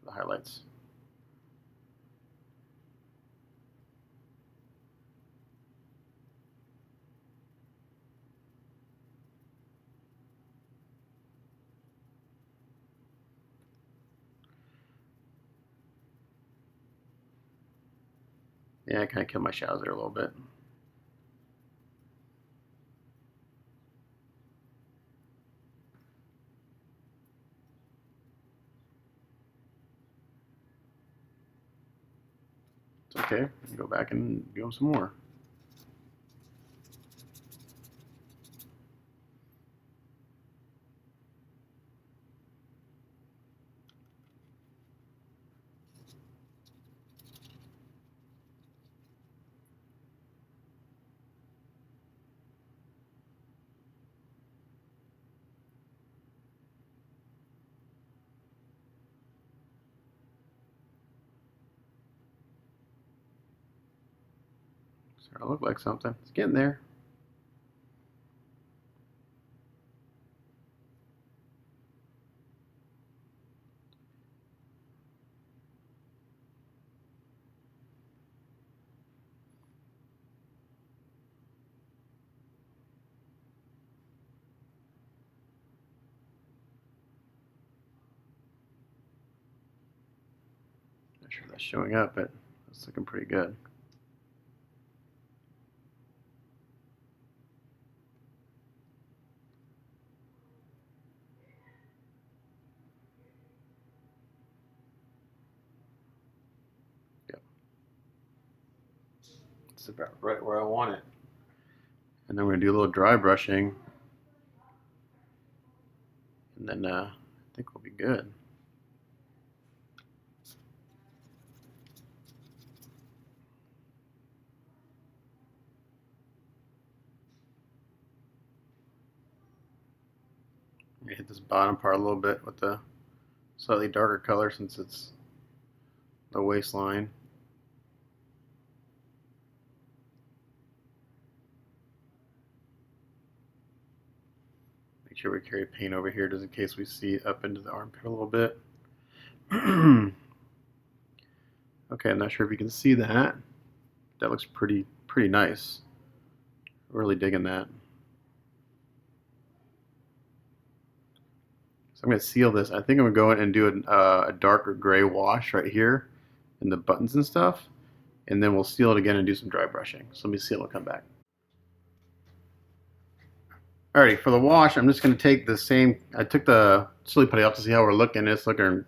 for the highlights. Yeah, I kind of killed my shadows there a little bit. It's okay. I can go back and do them some more. Starting to look like something. It's getting there. Not sure that's showing up, but it's looking pretty good. Yep. It's about right where I want it. And then we're going to do a little dry brushing. And then I think we'll be good. I'm going to hit this bottom part a little bit with the slightly darker color since it's the waistline. Make sure we carry paint over here just in case we see up into the armpit a little bit. Okay, I'm not sure if you can see that. That looks pretty nice. Really digging that. So I'm going to seal this. I think I'm going to go in and do a darker gray wash right here in the buttons and stuff. And then we'll seal it again and do some dry brushing. So let me seal it and come back. Alrighty, for the wash, I'm just going to take the same, I took the silly putty off to see how we're looking. It's looking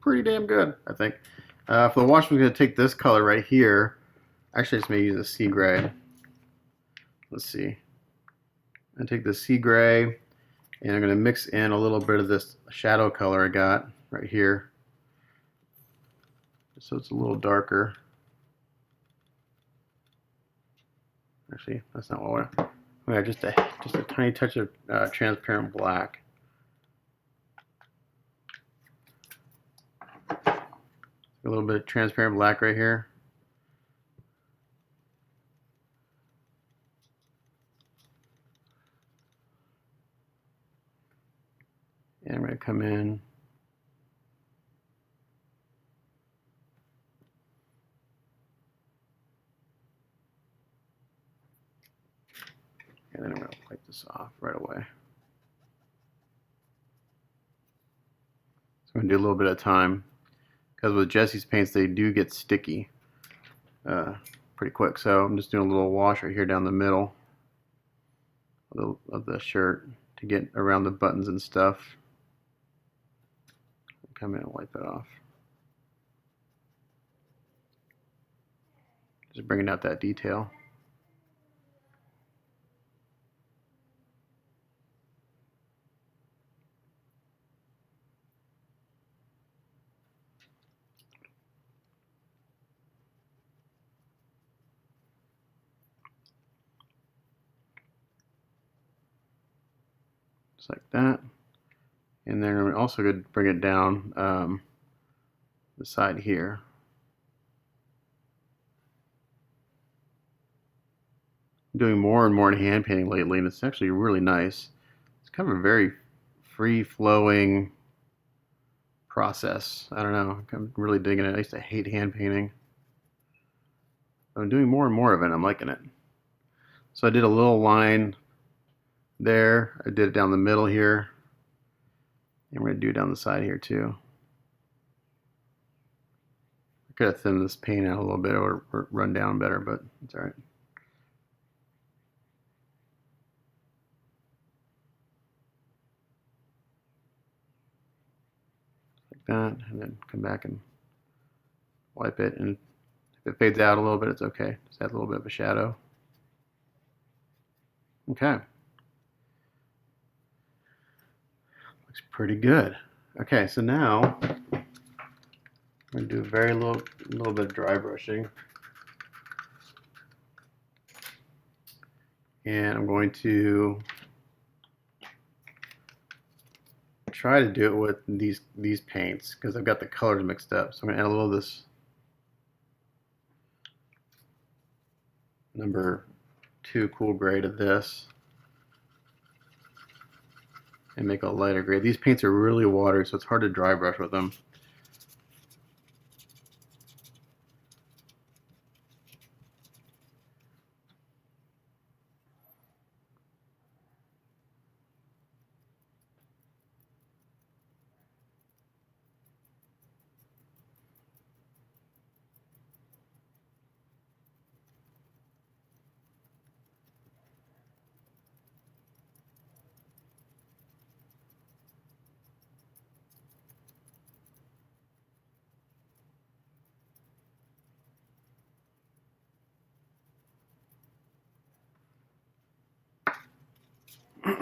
pretty damn good, I think. For the wash, I'm going to take this color right here. Actually, I just may use a sea gray. Let's see. I take the sea gray, and I'm going to mix in a little bit of this shadow color I got right here. So it's a little darker. Actually, that's not what I want. Okay, just a tiny touch of transparent black. A little bit of transparent black right here. And I'm going to come in this off right away. So I'm going to do a little bit of time, because with Jesse's paints they do get sticky pretty quick. So I'm just doing a little wash right here down the middle of the shirt to get around the buttons and stuff. Come in and wipe it off. Just bringing out that detail. Just like that. And then we're also going to bring it down the side here. I'm doing more and more in hand painting lately, and it's actually really nice. It's kind of a very free-flowing process. I don't know. I'm really digging it. I used to hate hand painting. I'm doing more and more of it. I'm liking it. So I did a little line there. I did it down the middle here. And we're going to do it down the side here too. I could have thinned this paint out a little bit or run down better, but it's alright. Like that, and then come back and wipe it. And if it fades out a little bit, it's okay. Just add a little bit of a shadow. Okay. Looks pretty good. Okay, so now I'm going to do a very little bit of dry brushing. And I'm going to try to do it with these paints because I've got the colors mixed up. So I'm going to add a little of this number 2 cool gray to this and make a lighter gray. These paints are really watery, so it's hard to dry brush with them.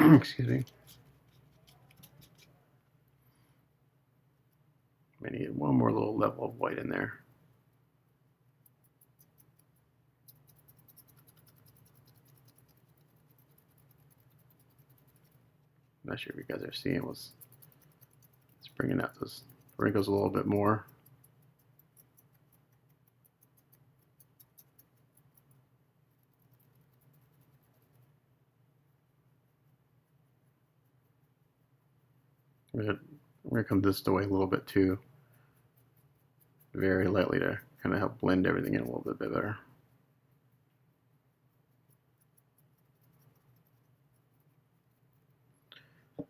Excuse me. I need one more little level of white in there. I'm not sure if you guys are seeing it's bringing out those wrinkles a little bit more. I'm gonna come this way a little bit too, very lightly to kind of help blend everything in a little bit better.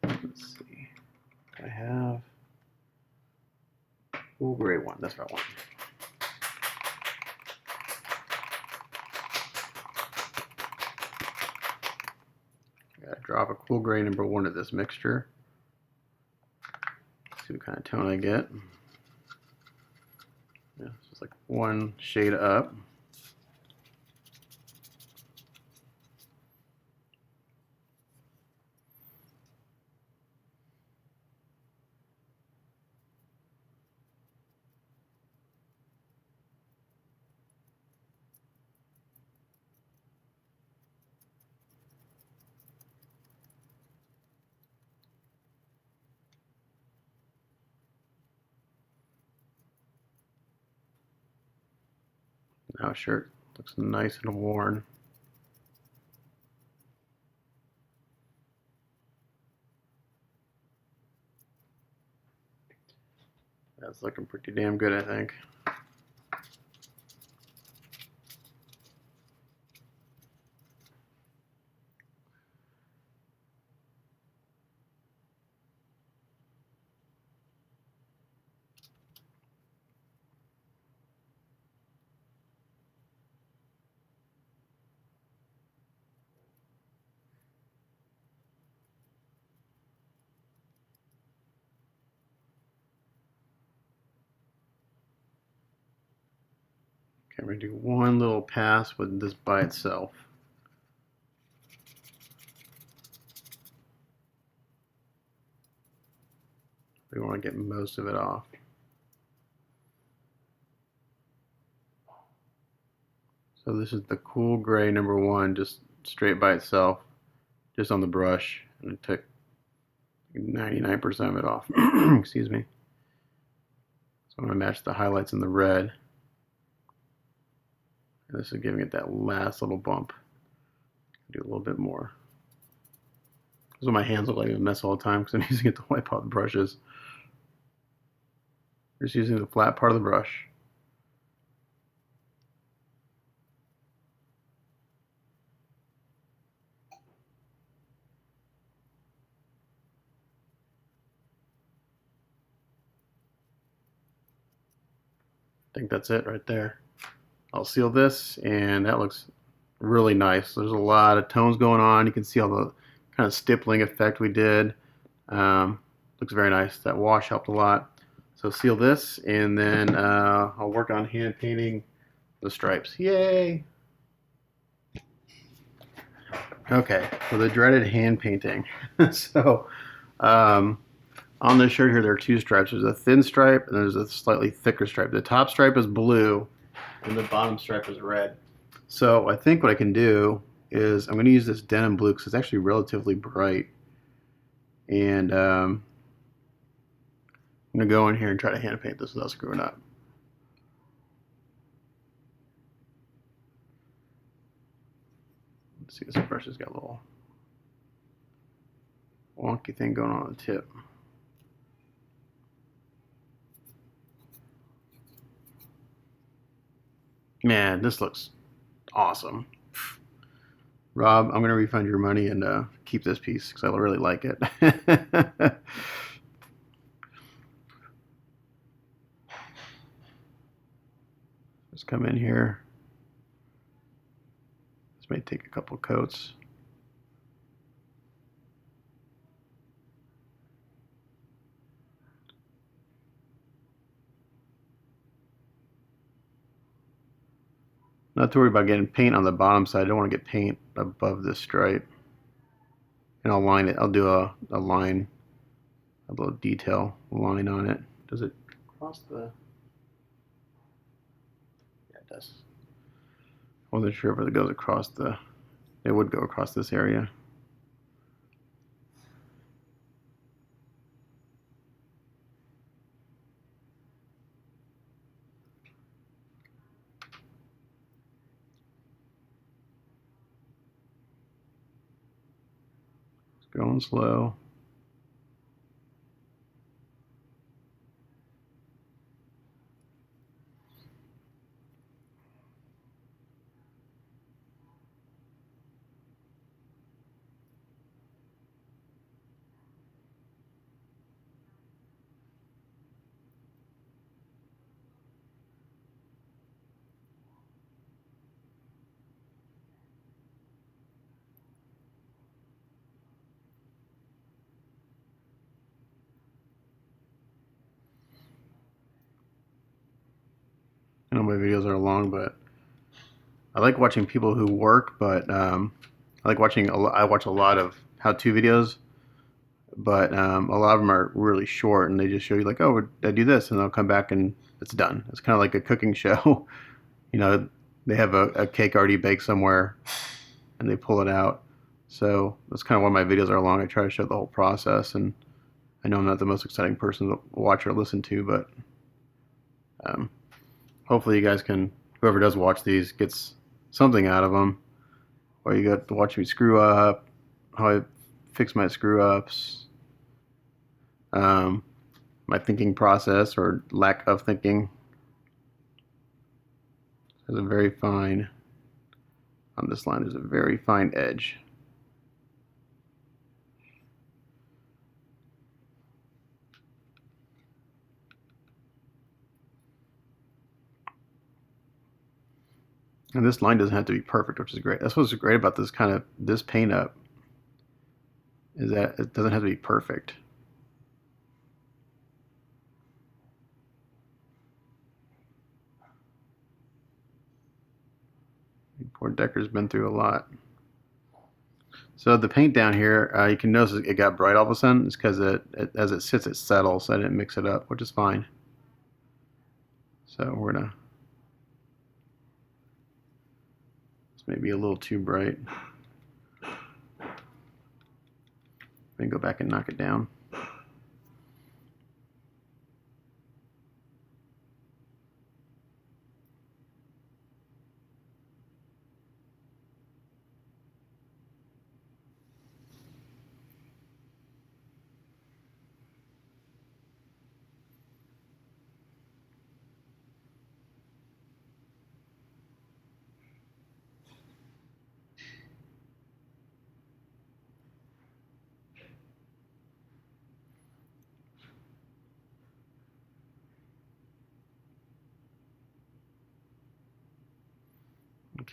Let's see. I have cool gray one. That's what I want. I gotta drop a cool gray number 1 of this mixture. See what kind of tone I get. Yeah, it's just like 1 shade up. Now shirt looks nice and worn. That's looking pretty damn good, I think. I'm going to do one little pass with this by itself. We want to get most of it off. So this is the cool gray number 1, just straight by itself, just on the brush, and it took 99% of it off. Excuse me. So I'm going to match the highlights in the red. And this is giving it that last little bump. Do a little bit more. This is what my hands look like a mess all the time because I'm using it to wipe out the brushes. Just using the flat part of the brush. I think that's it right there. I'll seal this, and that looks really nice. There's a lot of tones going on. You can see all the kind of stippling effect we did. Looks very nice. That wash helped a lot. So seal this, and then I'll work on hand painting the stripes. Yay! Okay, so the dreaded hand painting. So on this shirt here, there are 2 stripes. There's a thin stripe, and there's a slightly thicker stripe. The top stripe is blue, and the bottom stripe is red. So I think what I can do is I'm going to use this denim blue because it's actually relatively bright. And I'm going to go in here and try to hand paint this without screwing up. Let's see, this brush has got a little wonky thing going on the tip. Man, this looks awesome. Rob, I'm going to refund your money and keep this piece because I really like it. Just come in here. This may take a couple coats. Not to worry about getting paint on the bottom side. I don't want to get paint above this stripe. And I'll line it. I'll do a line, a little detail line on it. Does it cross the... Yeah, it does. I wasn't sure if it goes across the... It would go across this area. Going slow. I know my videos are long, but I like watching people who work, but I like watching, I watch a lot of how-to videos, but a lot of them are really short, and they just show you like, oh, I do this, and they'll come back and it's done. It's kind of like a cooking show. You know, they have a cake already baked somewhere, and they pull it out. So that's kind of why my videos are long. I try to show the whole process, and I know I'm not the most exciting person to watch or listen to, but hopefully you guys can, whoever does watch these, gets something out of them. Or you got to watch me screw up, how I fix my screw ups, my thinking process or lack of thinking. There's a very fine, on this line, there's a very fine edge. And this line doesn't have to be perfect, which is great. That's what's great about this paint up, is that it doesn't have to be perfect. Poor Decker's been through a lot. So the paint down here, you can notice it got bright all of a sudden. It's because as it sits, it settles. So I didn't mix it up, which is fine. So we're gonna, it's maybe a little too bright. Then go back and knock it down.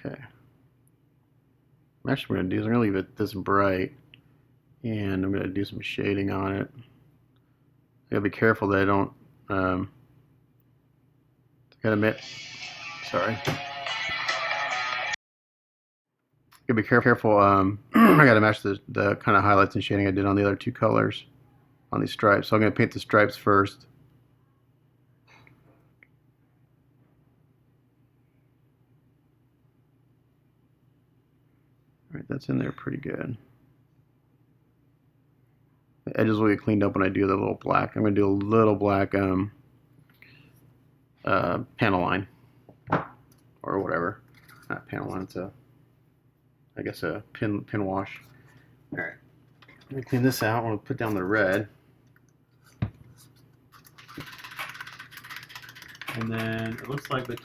Okay. Actually, what I'm going to do is I'm going to leave it this bright, and I'm going to do some shading on it. I got to be careful that I don't. Gotta admit, sorry. Gotta be careful. I gotta match the kind of highlights and shading I did on the other two colors on these stripes. So I'm gonna paint the stripes first. All right, that's in there pretty good. The edges will get cleaned up when I do the little black. I'm gonna do a little black panel line or whatever. Not panel line. It's I guess a pin wash. All right, let me clean this out. I'm gonna put down the red, and then it looks like there's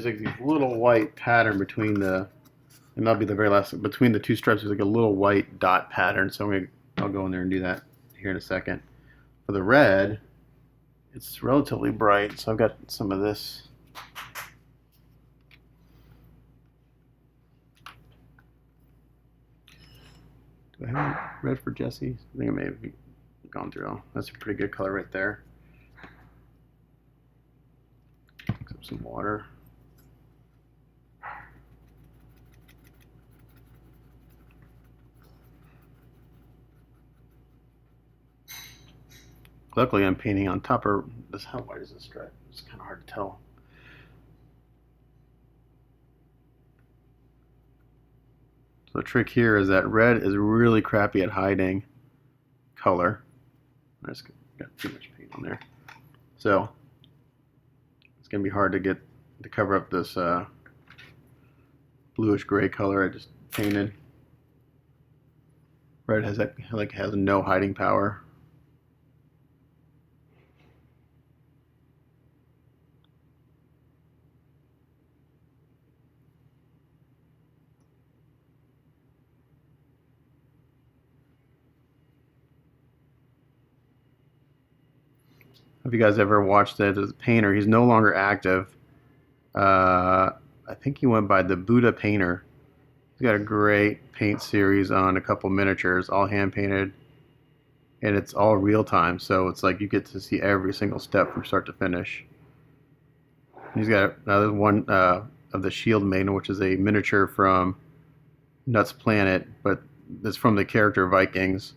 like this little white pattern between the. And that'll be the very last, between the two stripes, there's like a little white dot pattern. So I'll go in there and do that here in a second. For the red, it's relatively bright, so I've got some of this. Do I have red for Jesse? I think I may have gone through. That's a pretty good color right there. Mix up some water. Luckily, I'm painting on top of this. How wide is this stripe? It's kind of hard to tell. So the trick here is that red is really crappy at hiding color. I just got too much paint on there. So it's going to be hard to cover up this bluish gray color I just painted. Red has has no hiding power. Have you guys ever watched it? As a painter, he's no longer active. I think he went by the Buddha Painter. He's got a great paint series on a couple miniatures, all hand painted, and it's all real time. So it's like you get to see every single step from start to finish. He's got another one of the Shield Maiden, which is a miniature from Nuts Planet, but it's from the character Vikings.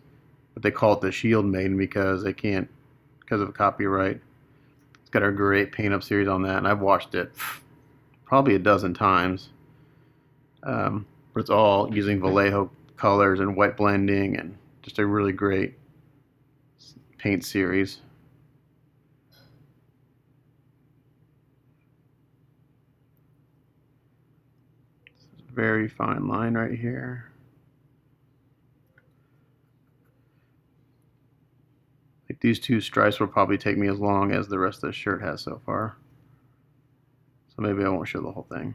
But they call it the Shield Maiden because they can't, because of copyright. It's got a great paint up series on that, and I've watched it probably a dozen times. But it's all using Vallejo colors and white blending, and just a really great paint series. Very fine line right here. Like these two stripes will probably take me as long as the rest of the shirt has so far. So maybe I won't show the whole thing.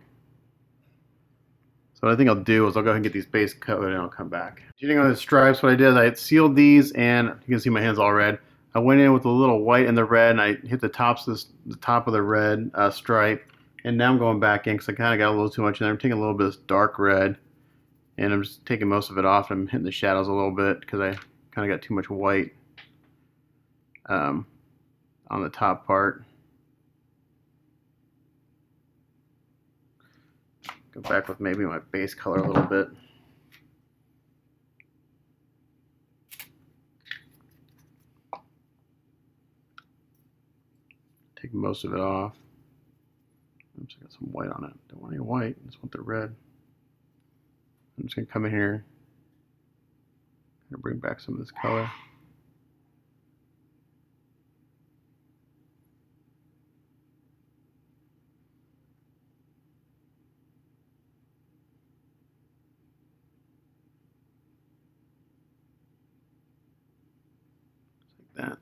So what I think I'll do is I'll go ahead and get these base coated and I'll come back. Shooting on the stripes, what I did is I sealed these, and you can see my hands all red. I went in with a little white and the red, and I hit the top of the red stripe. And now I'm going back in because I kind of got a little too much in there. I'm taking a little bit of this dark red, and I'm just taking most of it off. I'm hitting the shadows a little bit because I kind of got too much white on the top part. Go back with maybe my base color a little bit. Take most of it off. Oops, I got some white on it. Don't want any white, I just want the red. I'm just gonna come in here and bring back some of this color. That.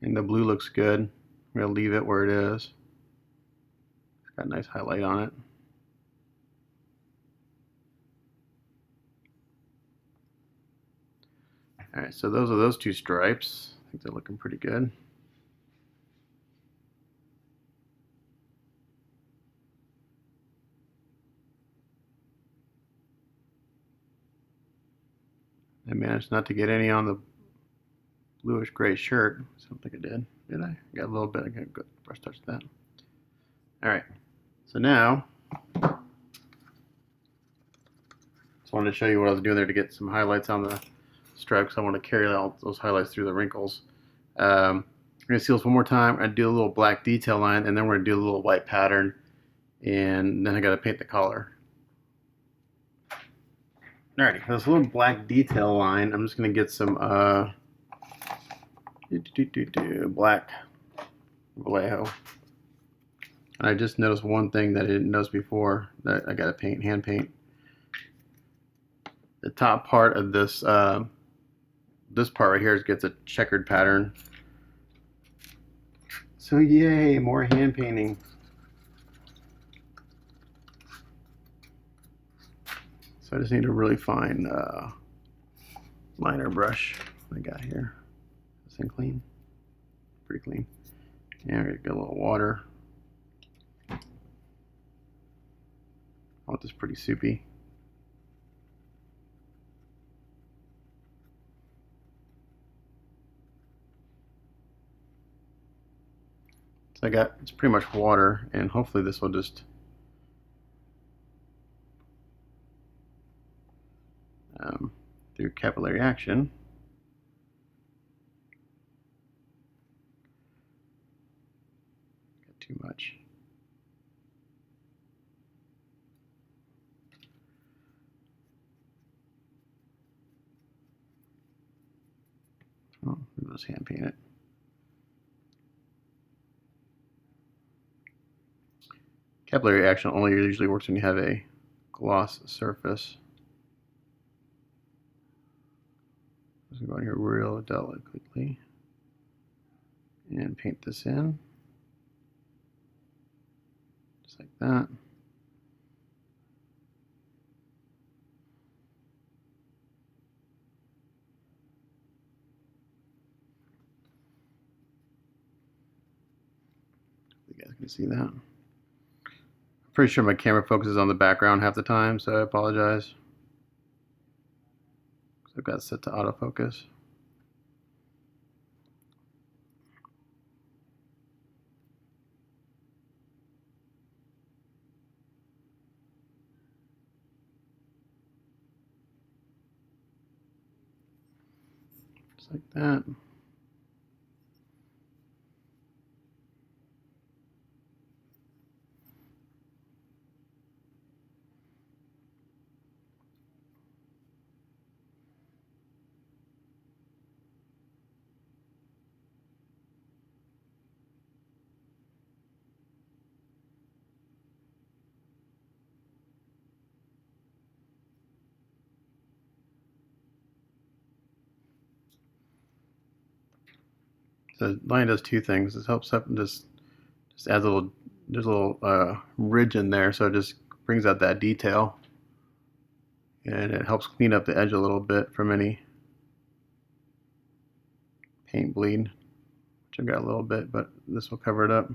And the blue looks good. I'm going to leave it where it is. It's got a nice highlight on it. Alright, so those are those two stripes. I think they're looking pretty good. I managed not to get any on the bluish gray shirt. I don't think I did. Did I? Got a little bit. I got a good brush touch that. Alright, so now just wanted to show you what I was doing there to get some highlights on the stripes. I want to carry out those highlights through the wrinkles. I'm going to seal this one more time. I do a little black detail line, and then we're going to do a little white pattern, and then I got to paint the collar. Alrighty, this little black detail line, I'm just going to get some black Vallejo. And I just noticed one thing that I didn't notice before that I got to paint, hand paint. The top part of this this part right here gets a checkered pattern. So yay, more hand painting. So I just need a really fine liner brush I got here. This thing clean? Pretty clean. Yeah, we're gonna get a little water. I want this pretty soupy. So I got, it's pretty much water, and hopefully this will just through capillary action got too much. Oh, we'll just hand paint it. Capillary action only usually works when you have a gloss surface. Just go in here real delicately and paint this in, just like that. You guys can see that. I'm pretty sure my camera focuses on the background half the time, so I apologize. I've got it set to autofocus. Just like that. So the line does two things. This helps up and just adds a little, there's a little ridge in there, so it just brings out that detail, and it helps clean up the edge a little bit from any paint bleed, which I've got a little bit, but this will cover it up.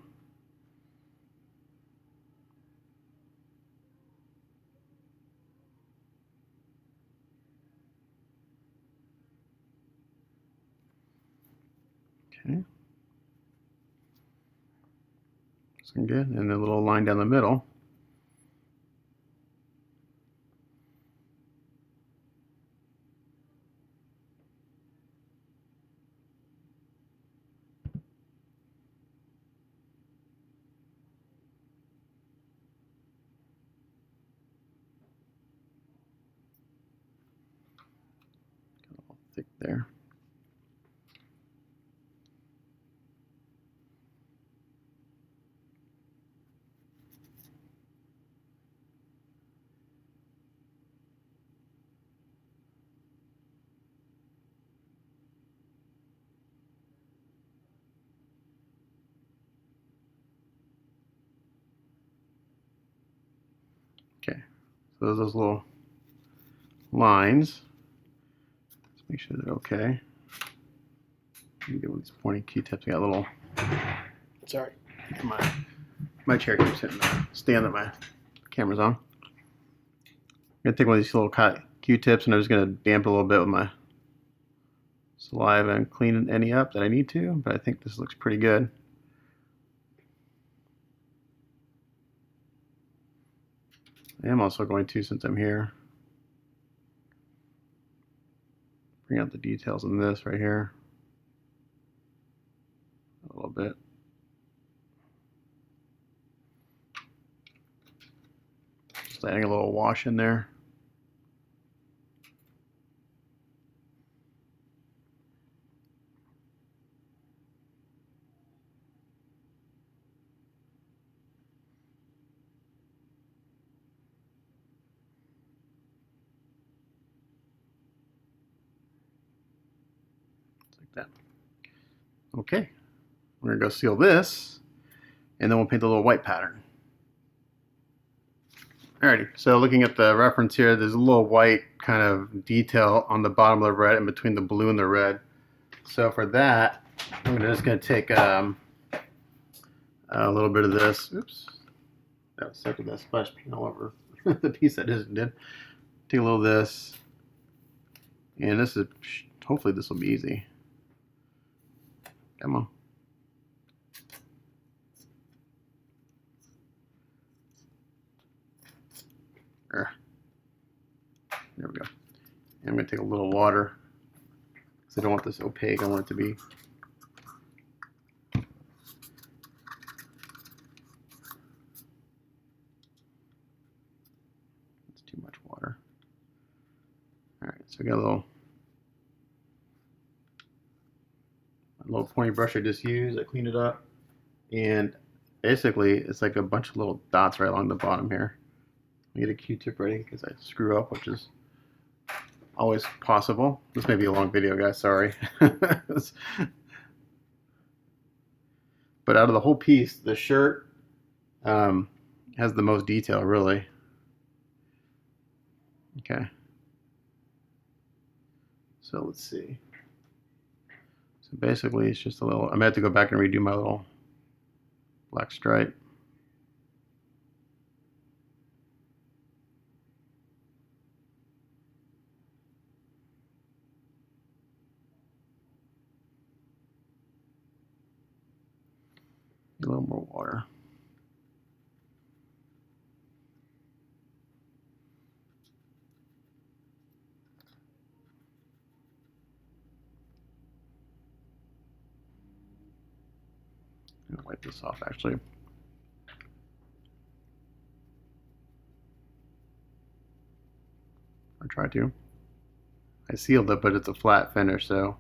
Okay. Looking good. And a little line down the middle. Thick there. Okay, so those little lines. Let's make sure they're okay. Get with these pointy Q-tips. I got a little. Sorry, my chair keeps hitting the stand that my camera's on. I'm gonna take one of these little Q-tips and I'm just gonna damp it a little bit with my saliva and clean any up that I need to. But I think this looks pretty good. I am also going to, since I'm here, bring out the details in this right here a little bit. Just adding a little wash in there. Like that. Okay, we're gonna go seal this, and then we'll paint a little white pattern. Alrighty, so looking at the reference here, there's a little white kind of detail on the bottom of the red and between the blue and the red. So for that, I'm just gonna take a little bit of this. Oops, that was stuck with that splash paint all over the piece that isn't did. Take a little of this, and this is, hopefully this will be easy. Come on. There we go. And I'm going to take a little water because I don't want this opaque. I want it to be it's too much water. Alright, so we got a little pointy brush I just used. I cleaned it up, and basically it's like a bunch of little dots right along the bottom here. I get a Q-tip ready because I screw up, which is always possible. This may be a long video, guys, sorry. But out of the whole piece, the shirt has the most detail, really. Okay. So let's see. So basically it's just a little, I'm gonna have to go back and redo my little black stripe. A little more water. I'm gonna wipe this off actually. Or try to. I sealed it, but it's a flat finish, so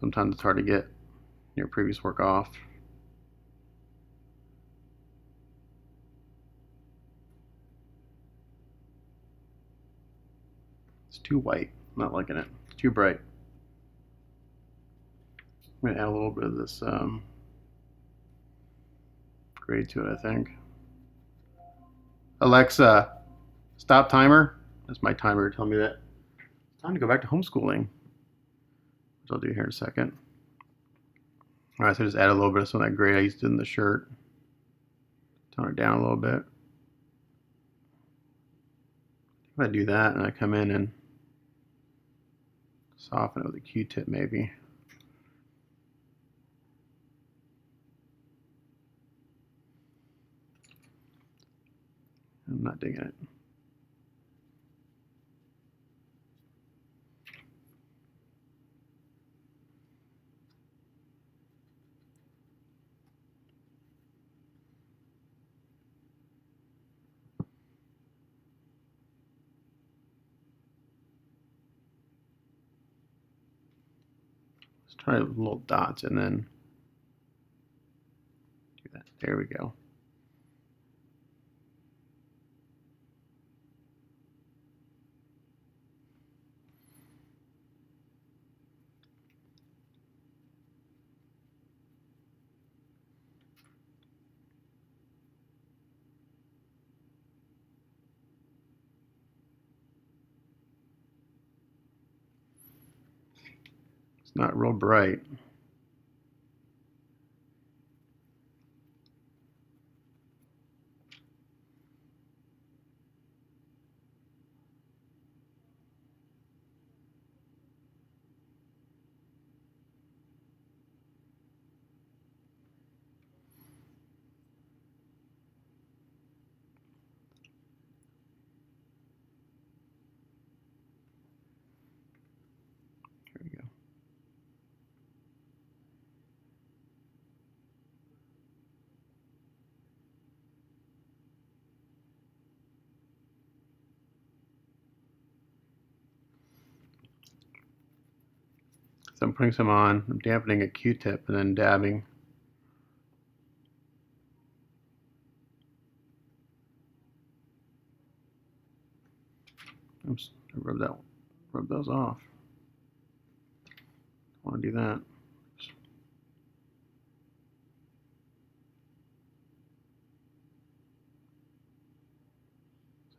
sometimes it's hard to get your previous work off. It's too white. I'm not liking it. It's too bright. I'm gonna add a little bit of this gray to it, I think. Alexa, stop timer. That's my timer telling me that it's time to go back to homeschooling, which I'll do here in a second. All right, so just add a little bit of some of that gray I used in the shirt. Tone it down a little bit. If I do that and I come in and soften it with a Q-tip maybe. 'Cause I'm not digging it. Let's try little dots and then do that. There we go. It's not real bright. There we go. So I'm putting some on, I'm dampening a Q-tip and then dabbing. Oops, I rub those off. I want to do that.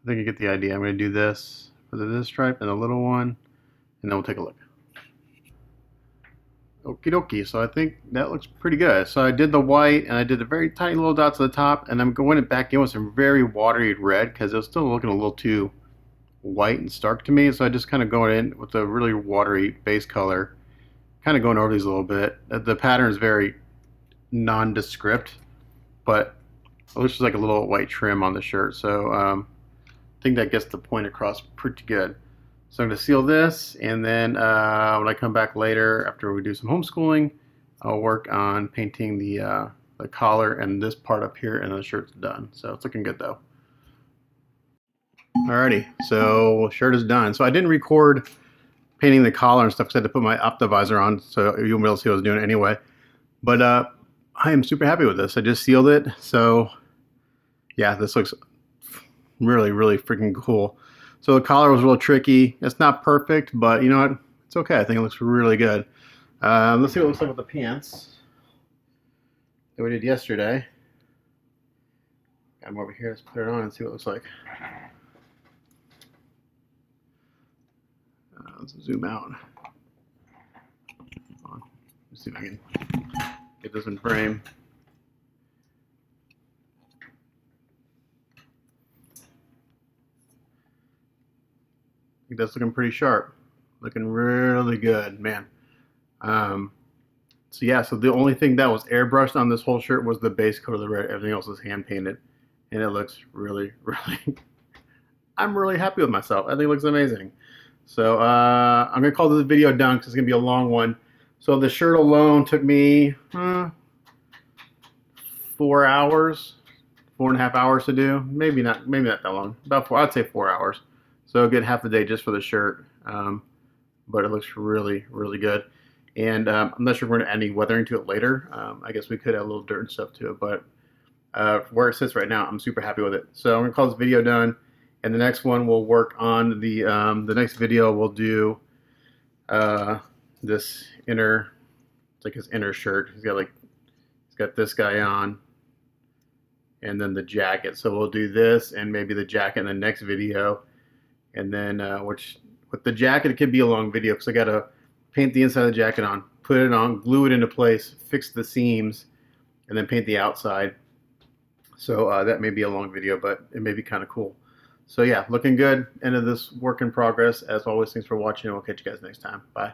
I think you get the idea. I'm going to do this for this stripe and the little one, and then we'll take a look. Okie dokie, so I think that looks pretty good. So I did the white and I did the very tiny little dots at the top, and I'm going back in with some very watery red because it was still looking a little too white and stark to me. So I just kind of going in with a really watery base color, kind of going over these a little bit. The pattern is very nondescript, but it looks like a little white trim on the shirt. So I think that gets the point across pretty good. So I'm going to seal this, and then when I come back later after we do some homeschooling, I'll work on painting the collar and this part up here, and the shirt's done. So it's looking good though. Alrighty, so shirt is done. So I didn't record painting the collar and stuff because I had to put my optivisor on, so you won't be able to see what I was doing anyway. But I am super happy with this. I just sealed it, so yeah, this looks really, really freaking cool. So the collar was real tricky. It's not perfect, but you know what? It's okay. I think it looks really good. Let's see what it looks like with the pants that we did yesterday. Got them over here. Let's put it on and see what it looks like. Let's zoom out. Let's see if I can get this in frame. I think that's looking pretty sharp. Looking really good, man. So yeah, so the only thing that was airbrushed on this whole shirt was the base coat of the red. Everything else is hand painted, and it looks really, really. I'm really happy with myself. I think it looks amazing. So I'm gonna call this video done because it's gonna be a long one. So the shirt alone took me 4 hours, 4.5 hours to do. Maybe not that long. About four. I'd say 4 hours. So a good half a day just for the shirt. But it looks really, really good. And I'm not sure if we're going to add any weathering to it later. I guess we could add a little dirt and stuff to it. But where it sits right now, I'm super happy with it. So I'm going to call this video done. And the next one we'll work on the next video. We'll do this inner, it's like his inner shirt. He's got this guy on, and then the jacket. So we'll do this and maybe the jacket in the next video. And then with the jacket, it could be a long video because I got to paint the inside of the jacket on, put it on, glue it into place, fix the seams, and then paint the outside. So that may be a long video, but it may be kind of cool. So yeah, looking good. End of this work in progress. As always, thanks for watching, and we'll catch you guys next time. Bye.